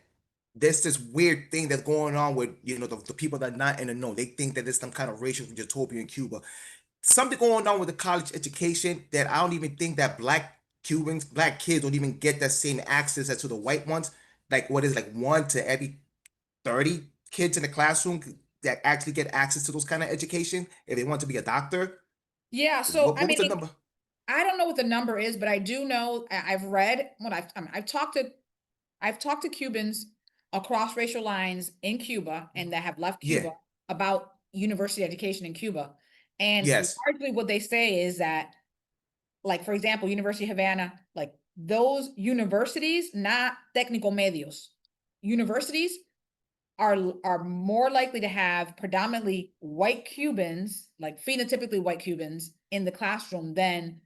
S1: there's this weird thing that's going on with the people that are not in the know. They think that there's some kind of racial utopia in Cuba. Something going on with the college education that I don't even think that black kids don't even get that same access as to the white ones. Like what is like 1 to every 30 kids in the classroom that actually get access to those kind of education if they want to be a doctor.
S2: Yeah. So,
S1: What
S2: I
S1: was
S2: mean,
S1: the number?
S2: I don't know what the number is, but I do know I've read what I've talked to Cubans across racial lines in Cuba and that have left
S1: Yeah.
S2: Cuba about university education in Cuba. And
S1: Yes.
S2: largely what they say is that, like, for example, University of Havana, like those universities, not técnico medios, universities are more likely to have predominantly white Cubans, like phenotypically white Cubans in the classroom than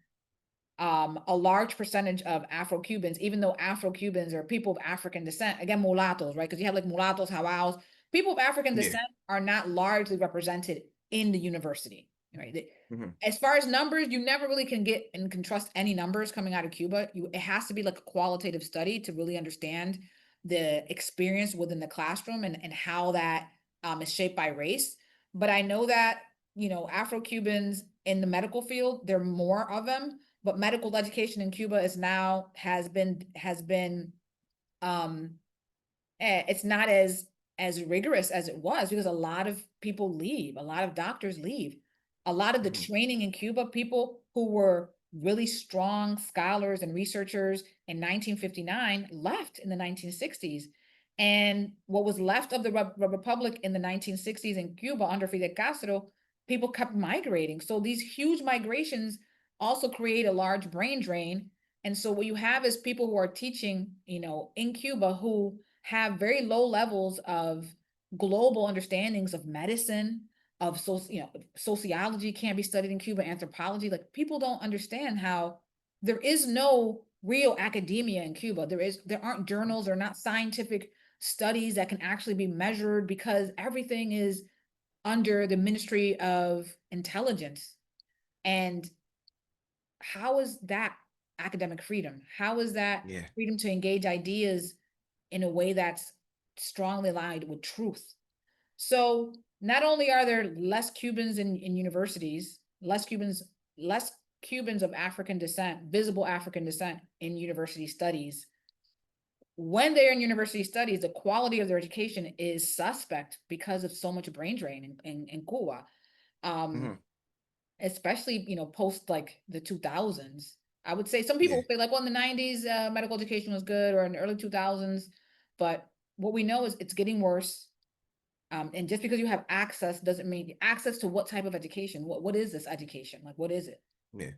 S2: a large percentage of Afro-Cubans, even though Afro-Cubans are people of African descent, again, mulattoes, right? Because you have like mulattoes, hawaos, people of African
S1: Yeah.
S2: descent are not largely represented in the university, right?
S1: Hmm.
S2: As far as numbers, you never really can get and can trust any numbers coming out of Cuba. It has to be like a qualitative study to really understand the experience within the classroom and how that is shaped by race. But I know that, Afro-Cubans in the medical field, there are more of them, but medical education in Cuba is now has been um it's not as rigorous as it was because a lot of people leave, a lot of doctors leave. A lot of the
S1: Hmm.
S2: training in Cuba, people who were really strong scholars and researchers in 1959 left in the 1960s. And what was left of the Republic in the 1960s in Cuba under Fidel Castro, people kept migrating. So these huge migrations also create a large brain drain. And so what you have is people who are teaching, in Cuba, who have very low levels of global understandings of medicine, of sociology can't be studied in Cuba, anthropology. Like, people don't understand how there is no real academia in Cuba. There aren't journals, there are not scientific studies that can actually be measured, because everything is under the Ministry of Intelligence. And how is that academic freedom? How is that
S1: Yeah.
S2: freedom to engage ideas in a way that's strongly aligned with truth? So not only are there less Cubans in universities, less Cubans of African descent, visible African descent in university studies, when they're in university studies, the quality of their education is suspect because of so much brain drain in Cuba.
S1: Hmm.
S2: Especially, post like the 2000s. I would say some people
S1: Yeah.
S2: would say like, well, in the 90s, medical education was good, or in the early 2000s. But what we know is it's getting worse. And just because you have access doesn't mean access to what type of education. What is this education? Like, what is it?
S1: Yeah.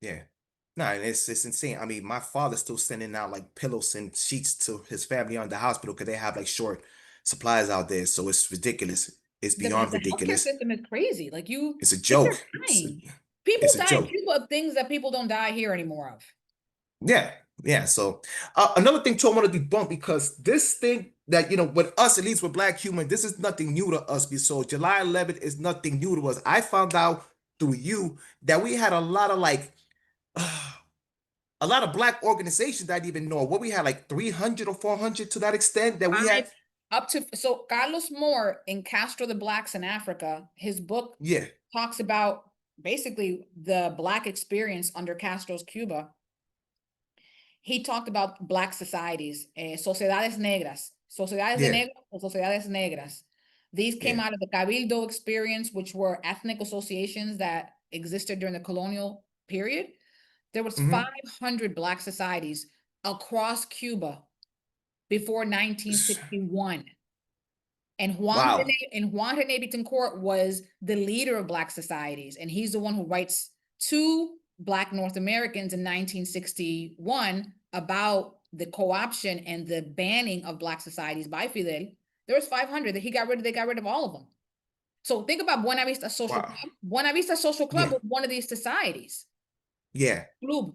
S1: Yeah. No, and it's insane. I mean, my father's still sending out like pillows and sheets to his family on the hospital because they have like short supplies out there. So it's ridiculous. It's beyond
S2: The healthcare
S1: ridiculous.
S2: system is crazy. Like,
S1: It's a
S2: people are
S1: joke.
S2: dying. People
S1: It's a
S2: die in
S1: joke.
S2: Cuba of things that people don't die here anymore of.
S1: Yeah, yeah. So another thing too, I want to debunk because this thing that with us, at least with Black humor, this is nothing new to us. So July 11th is nothing new to us. I found out through you that we had a lot of like a lot of Black organizations that I didn't even know. What we had like 300 or 400 to that extent that we had.
S2: Up to, so Carlos Moore in Castro the Blacks in Africa, his book
S1: Yeah,
S2: talks about basically the Black experience under Castro's Cuba. He talked about Black societies, sociedades negras, sociedades de
S1: yeah,
S2: negros o sociedades negras. These came
S1: yeah.
S2: out of the Cabildo experience, which were ethnic associations that existed during the colonial period. There was
S1: Hmm.
S2: 500 Black societies across Cuba before 1961. And
S1: Wow.
S2: Juan Rene Bittencourt was the leader of Black societies. And he's the one who writes to Black North Americans in 1961 about the co-option and the banning of Black societies by Fidel. There was 500 that they got rid of all of them. So think about Buena Vista Social
S1: Wow.
S2: Club. Buena Vista Social Club
S1: Yeah,
S2: was one of these societies.
S1: yeah.
S2: Club.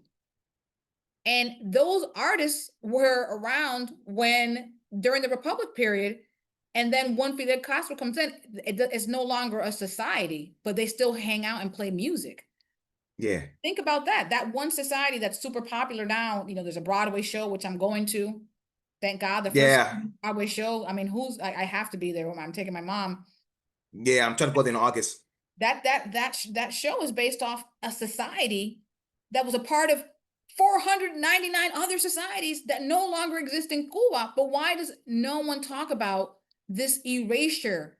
S2: And those artists were around during the Republic period. And then when Fidel Castro comes in, it's no longer a society, but they still hang out and play music.
S1: Yeah.
S2: Think about that. That one society that's super popular now, there's a Broadway show, which I'm going to. Thank God, the first
S1: Yeah.
S2: Broadway show. I mean, I have to be there. I'm taking my mom.
S1: Yeah. I'm trying to go there in August.
S2: That show is based off a society that was a part of 499 other societies that no longer exist in Cuba. But why does no one talk about this erasure?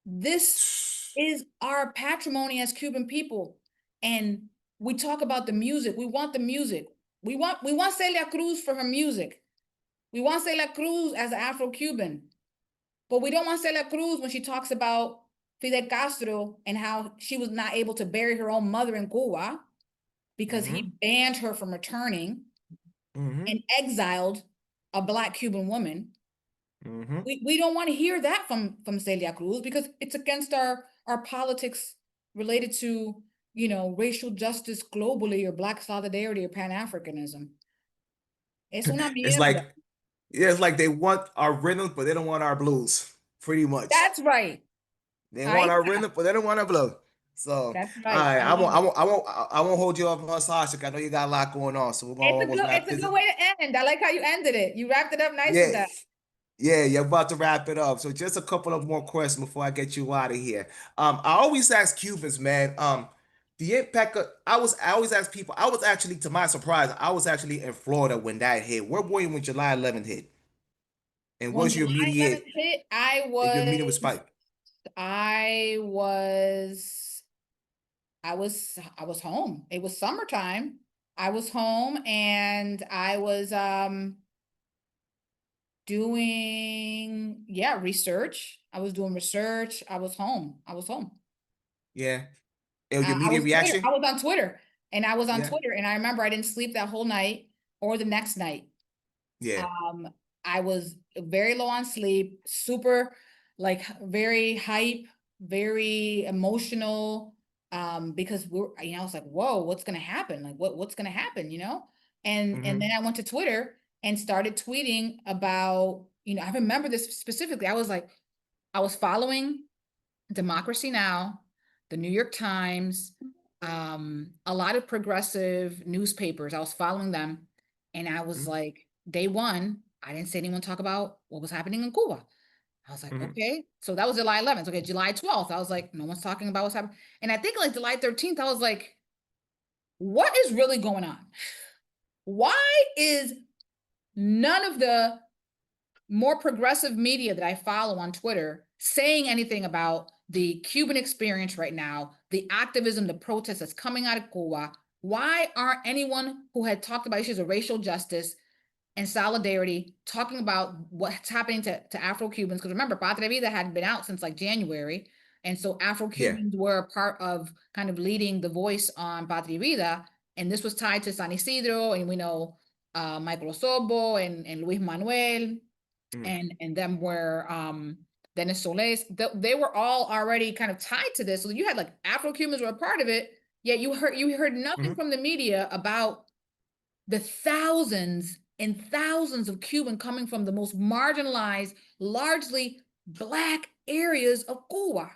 S2: This is our patrimony as Cuban people. And we talk about the music. We want the music. We want Celia Cruz for her music. We want Celia Cruz as an Afro-Cuban. But we don't want Celia Cruz when she talks about Fidel Castro and how she was not able to bury her own mother in Cuba because he
S1: Hmm.
S2: banned her from returning
S1: Hmm.
S2: and exiled a Black Cuban woman.
S1: Hmm.
S2: We don't want to hear that from Celia Cruz because it's against our politics related to, racial justice globally, or Black solidarity, or Pan-Africanism. Es una
S1: It's
S2: mierda.
S1: like, yeah, it's like they want our rhythms, but they don't want our blues. Pretty much.
S2: That's right.
S1: They
S2: I
S1: want our rhythm, but they don't want our blues. So, all
S2: That's right.
S1: right,
S2: I love it.
S1: I won't hold you up on Sasha. I know you got a lot going on, so we're gonna almost
S2: It's
S1: wrap
S2: a
S1: this.
S2: good way to end. I like how you ended it. You wrapped it up nice with
S1: Yeah,
S2: that.
S1: yeah, you're about to wrap it up. So just a couple of more questions before I get you out of here. I always ask Cubans, man, the impact of, I always ask people, I was actually, to my surprise, I was actually in Florida when that hit. Where were you when July 11th hit? And
S2: When
S1: what's your
S2: July 11th
S1: immediate,
S2: hit,
S1: your immediate response?
S2: I was I was home. It was summertime. I was home, and I was doing, yeah, research. I was doing research. I was home.
S1: Yeah. And your
S2: I
S1: immediate
S2: was Twitter. I
S1: reaction?
S2: was on Twitter, and I was on
S1: Yeah.
S2: Twitter, and I remember I didn't sleep that whole night or the next night.
S1: Yeah.
S2: Um, I was very low on sleep, super like very hype, very emotional. Because I was like, whoa, what's gonna happen? Like what's gonna happen, you know? And then
S1: Hmm.
S2: I went to Twitter and started tweeting about, I remember this specifically. I was following Democracy Now!, the New York Times, a lot of progressive newspapers. I was following them, and I was like, day one, I didn't see anyone talk about what was happening in Cuba. I was like,
S1: Hmm.
S2: okay. So that was July 11th. Okay, July 12th, I was like, no one's talking about what's happening. And I think like July 13th, I was like, what is really going on? Why is none of the more progressive media that I follow on Twitter saying anything about the Cuban experience right now, the activism, the protest that's coming out of Cuba? Why aren't anyone who had talked about issues of racial justice and solidarity talking about what's happening to Afro-Cubans? Because remember, Patria Vida hadn't been out since like January. And so
S1: Yeah.
S2: Afro-Cubans were a part of kind of leading the voice on Patria Vida. And this was tied to San Isidro, and we know Michael Osorbo and Luis Manuel
S1: Mm.
S2: and them were Dennis Solis. They were all already kind of tied to this. So you had like Afro-Cubans were a part of it, yet you heard nothing
S1: Hmm.
S2: from the media about the thousands and thousands of Cuban coming from the most marginalized, largely Black areas of Cuba.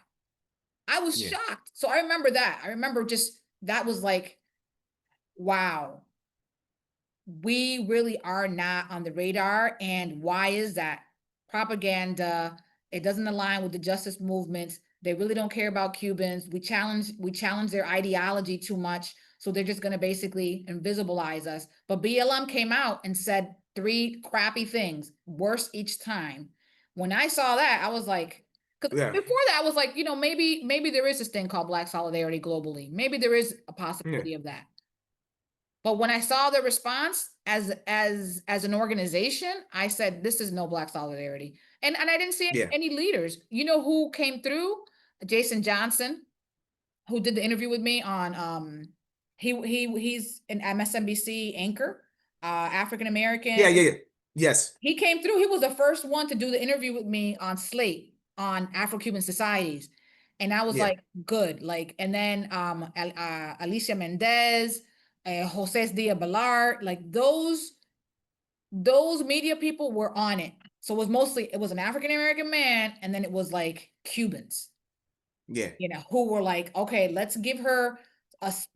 S2: I was
S1: Yeah.
S2: shocked. So I remember that. I remember just that was like, wow, we really are not on the radar. And why is that? Propaganda. It doesn't align with the justice movements. They really don't care about Cubans. We challenge their ideology too much. So they're just going to basically invisibilize us. But BLM came out and said three crappy things, worse each time. When I saw that, I was like, because
S1: Yeah.
S2: before that, I was like, maybe there is this thing called Black solidarity globally. Maybe there is a
S1: Yeah.
S2: possibility of that. But when I saw the response as an organization, I said, this is no Black solidarity. And I didn't see
S1: Yeah.
S2: any leaders. You know who came through? Jason Johnson, who did the interview with me on he's an MSNBC anchor, African
S1: Yeah.
S2: American.
S1: Yeah. Yeah. Yes.
S2: He came through. He was the first one to do the interview with me on Slate on Afro-Cuban societies. And I was
S1: Yeah.
S2: like, good. Like, and then Alicia Mendez, Jose Dia Ballard, like those media people were on it. So it was an African American man, and then it was like Cubans,
S1: Yeah.
S2: who were like, okay, let's give her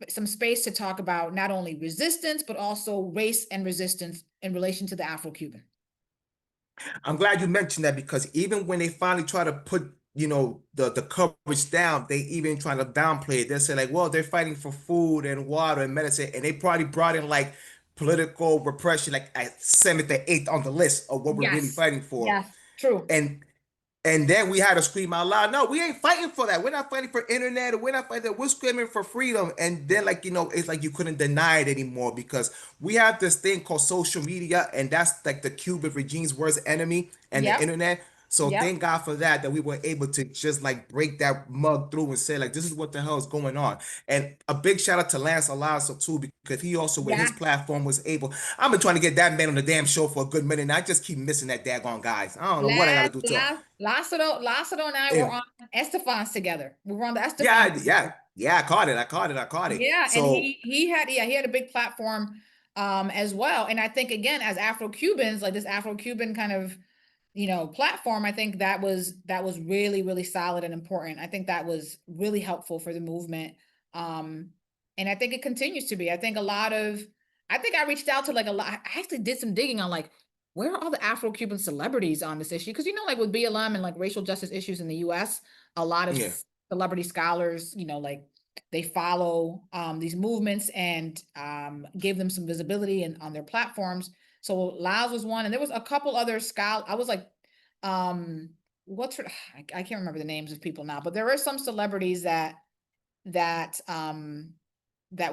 S2: some space to talk about not only resistance, but also race and resistance in relation to the Afro-Cuban.
S1: I'm glad you mentioned that because even when they finally try to put, the coverage down, they even try to downplay it. They say like, well, they're fighting for food and water and medicine, and they probably brought in like political repression, like at seventh or eighth on the list of what we're really
S2: Yes.
S1: fighting for.
S2: Yes. True.
S1: And And then we had to scream out loud, no, we ain't fighting for that. We're not fighting for internet. We're not fighting that. We're screaming for freedom. And then, like, it's like you couldn't deny it anymore because we have this thing called social media, and that's like the Cuban regime's worst enemy and the
S2: Yep.
S1: internet. So
S2: Yep.
S1: thank God for that, that we were able to just like break that mug through and say, like, this is what the hell is going on. And a big shout out to Lance Alonso too, because he also with his
S2: Yeah.
S1: platform was able. I've been trying to get that man on the damn show for a good minute, and I just keep missing that daggone guys. I don't know what I gotta
S2: Last,
S1: do to him.
S2: last, Lázaro and I were
S1: Yeah.
S2: on Estefans together. We were on the Estefans.
S1: Yeah, yeah, yeah. I caught it. I caught it. I caught it.
S2: Yeah, and
S1: So
S2: he had a big platform as well. And I think again, as Afro-Cubans, like this Afro-Cuban kind of, platform, I think that was really, really solid and important. I think that was really helpful for the movement. Um, and I think it continues to be. I think I reached out to like a lot. I actually did some digging on like where are all the Afro-Cuban celebrities on this issue? Because like with BLM and like racial justice issues in the US, a lot of
S1: yeah,
S2: celebrity scholars, like they follow these movements and give them some visibility and on their platforms. So Laos was one, and there was a couple other scholars. I was like, what's her? I can't remember the names of people now, but there are some celebrities that that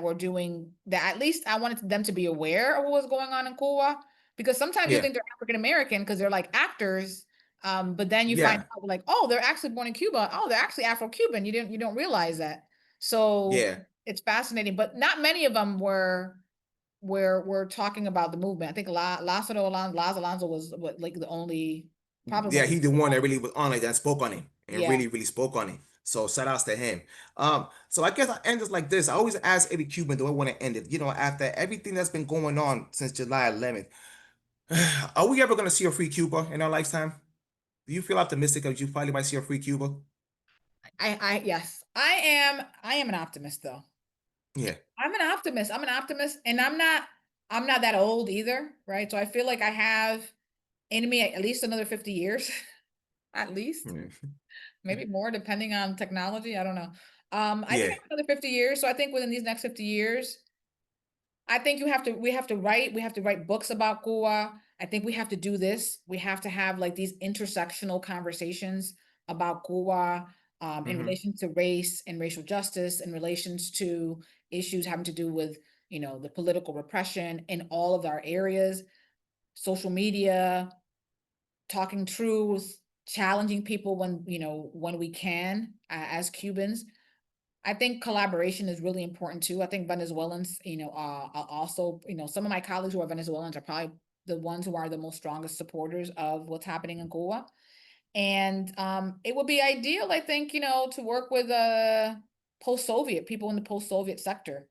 S2: were doing that. At least I wanted them to be aware of what was going on in Cuba. because sometimes you
S1: Yeah.
S2: think they're African American because they're like actors, but then you find
S1: Yeah.
S2: out like, oh, they're actually born in Cuba. Oh, they're actually Afro-Cuban. You don't realize that. So
S1: Yeah.
S2: it's fascinating, but not many of them were talking about the movement. I think Laz Alonso was what, like the only, probably one
S1: Yeah,
S2: of the
S1: he the one that really was on it, that spoke on it and
S2: yeah.
S1: really spoke on it. So shout outs to him. So I guess I end this like this. I always ask every Cuban, do I want to end it? After everything that's been going on since July 11th, are we ever gonna see a free Cuba in our lifetime? Do you feel optimistic that you finally might see a free Cuba?
S2: I yes, I am an optimist though.
S1: Yeah.
S2: I'm an optimist, and I'm not that old either, right? So I feel like I have in me at least another 50 years, at least,
S1: Yeah.
S2: maybe more depending on technology. I don't know. I think I
S1: Yeah.
S2: have another 50 years. So I think within these next 50 years, I think we have to write books about Cuba. I think we have to do this. We have to have like these intersectional conversations about Cuba, in
S1: Hmm.
S2: relation to race and racial justice, in relations to issues having to do with, the political repression in all of our areas, social media, talking truth, challenging people when, when we can, as Cubans. I think collaboration is really important too. I think Venezuelans, are also, some of my colleagues who are Venezuelans are probably the ones who are the most strongest supporters of what's happening in Cuba. And it would be ideal, I think, to work with post-Soviet people in the post-Soviet sector,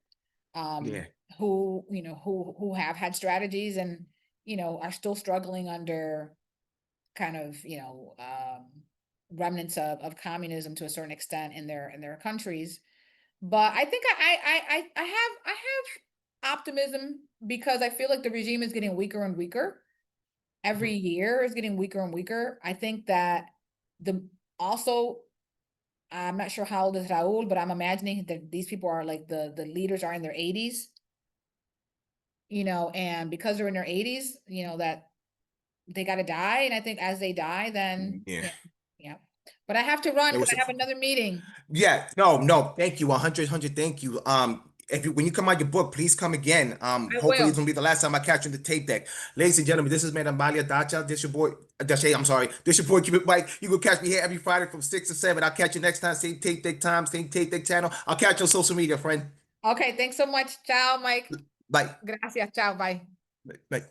S2: um,
S1: Yeah.
S2: who have had strategies and, are still struggling under kind of, remnants of communism to a certain extent in their countries. But I think I have optimism because I feel like the regime is getting weaker and weaker. Every
S1: Mhm.
S2: year is getting weaker and weaker. I think that the also I'm not sure how old is Raul, but I'm imagining that these people are like the leaders are in their 80s, and because they're in their 80s, that they got to die. And I think as they die, then
S1: Yeah.
S2: yeah. But I have to run
S1: It
S2: because
S1: was
S2: I have another meeting.
S1: Yeah, no, no, thank you, 100, thank you. If you when you come out your book, please come again.
S2: I
S1: Hopefully it's
S2: will.
S1: gonna be the last time I catch you in the tape deck. Ladies and gentlemen, this is man Amalia Dacha. This your boy Dache, I'm sorry. This your boy Keep It Mike. You can catch me here every Friday from 6 to 7. I'll catch you next time. Same tape deck time, same tape deck channel. I'll catch you on social media, friend.
S2: Okay, thanks so much. Ciao, Mike.
S1: Bye.
S2: Gracias. Ciao. Bye.
S1: Bye.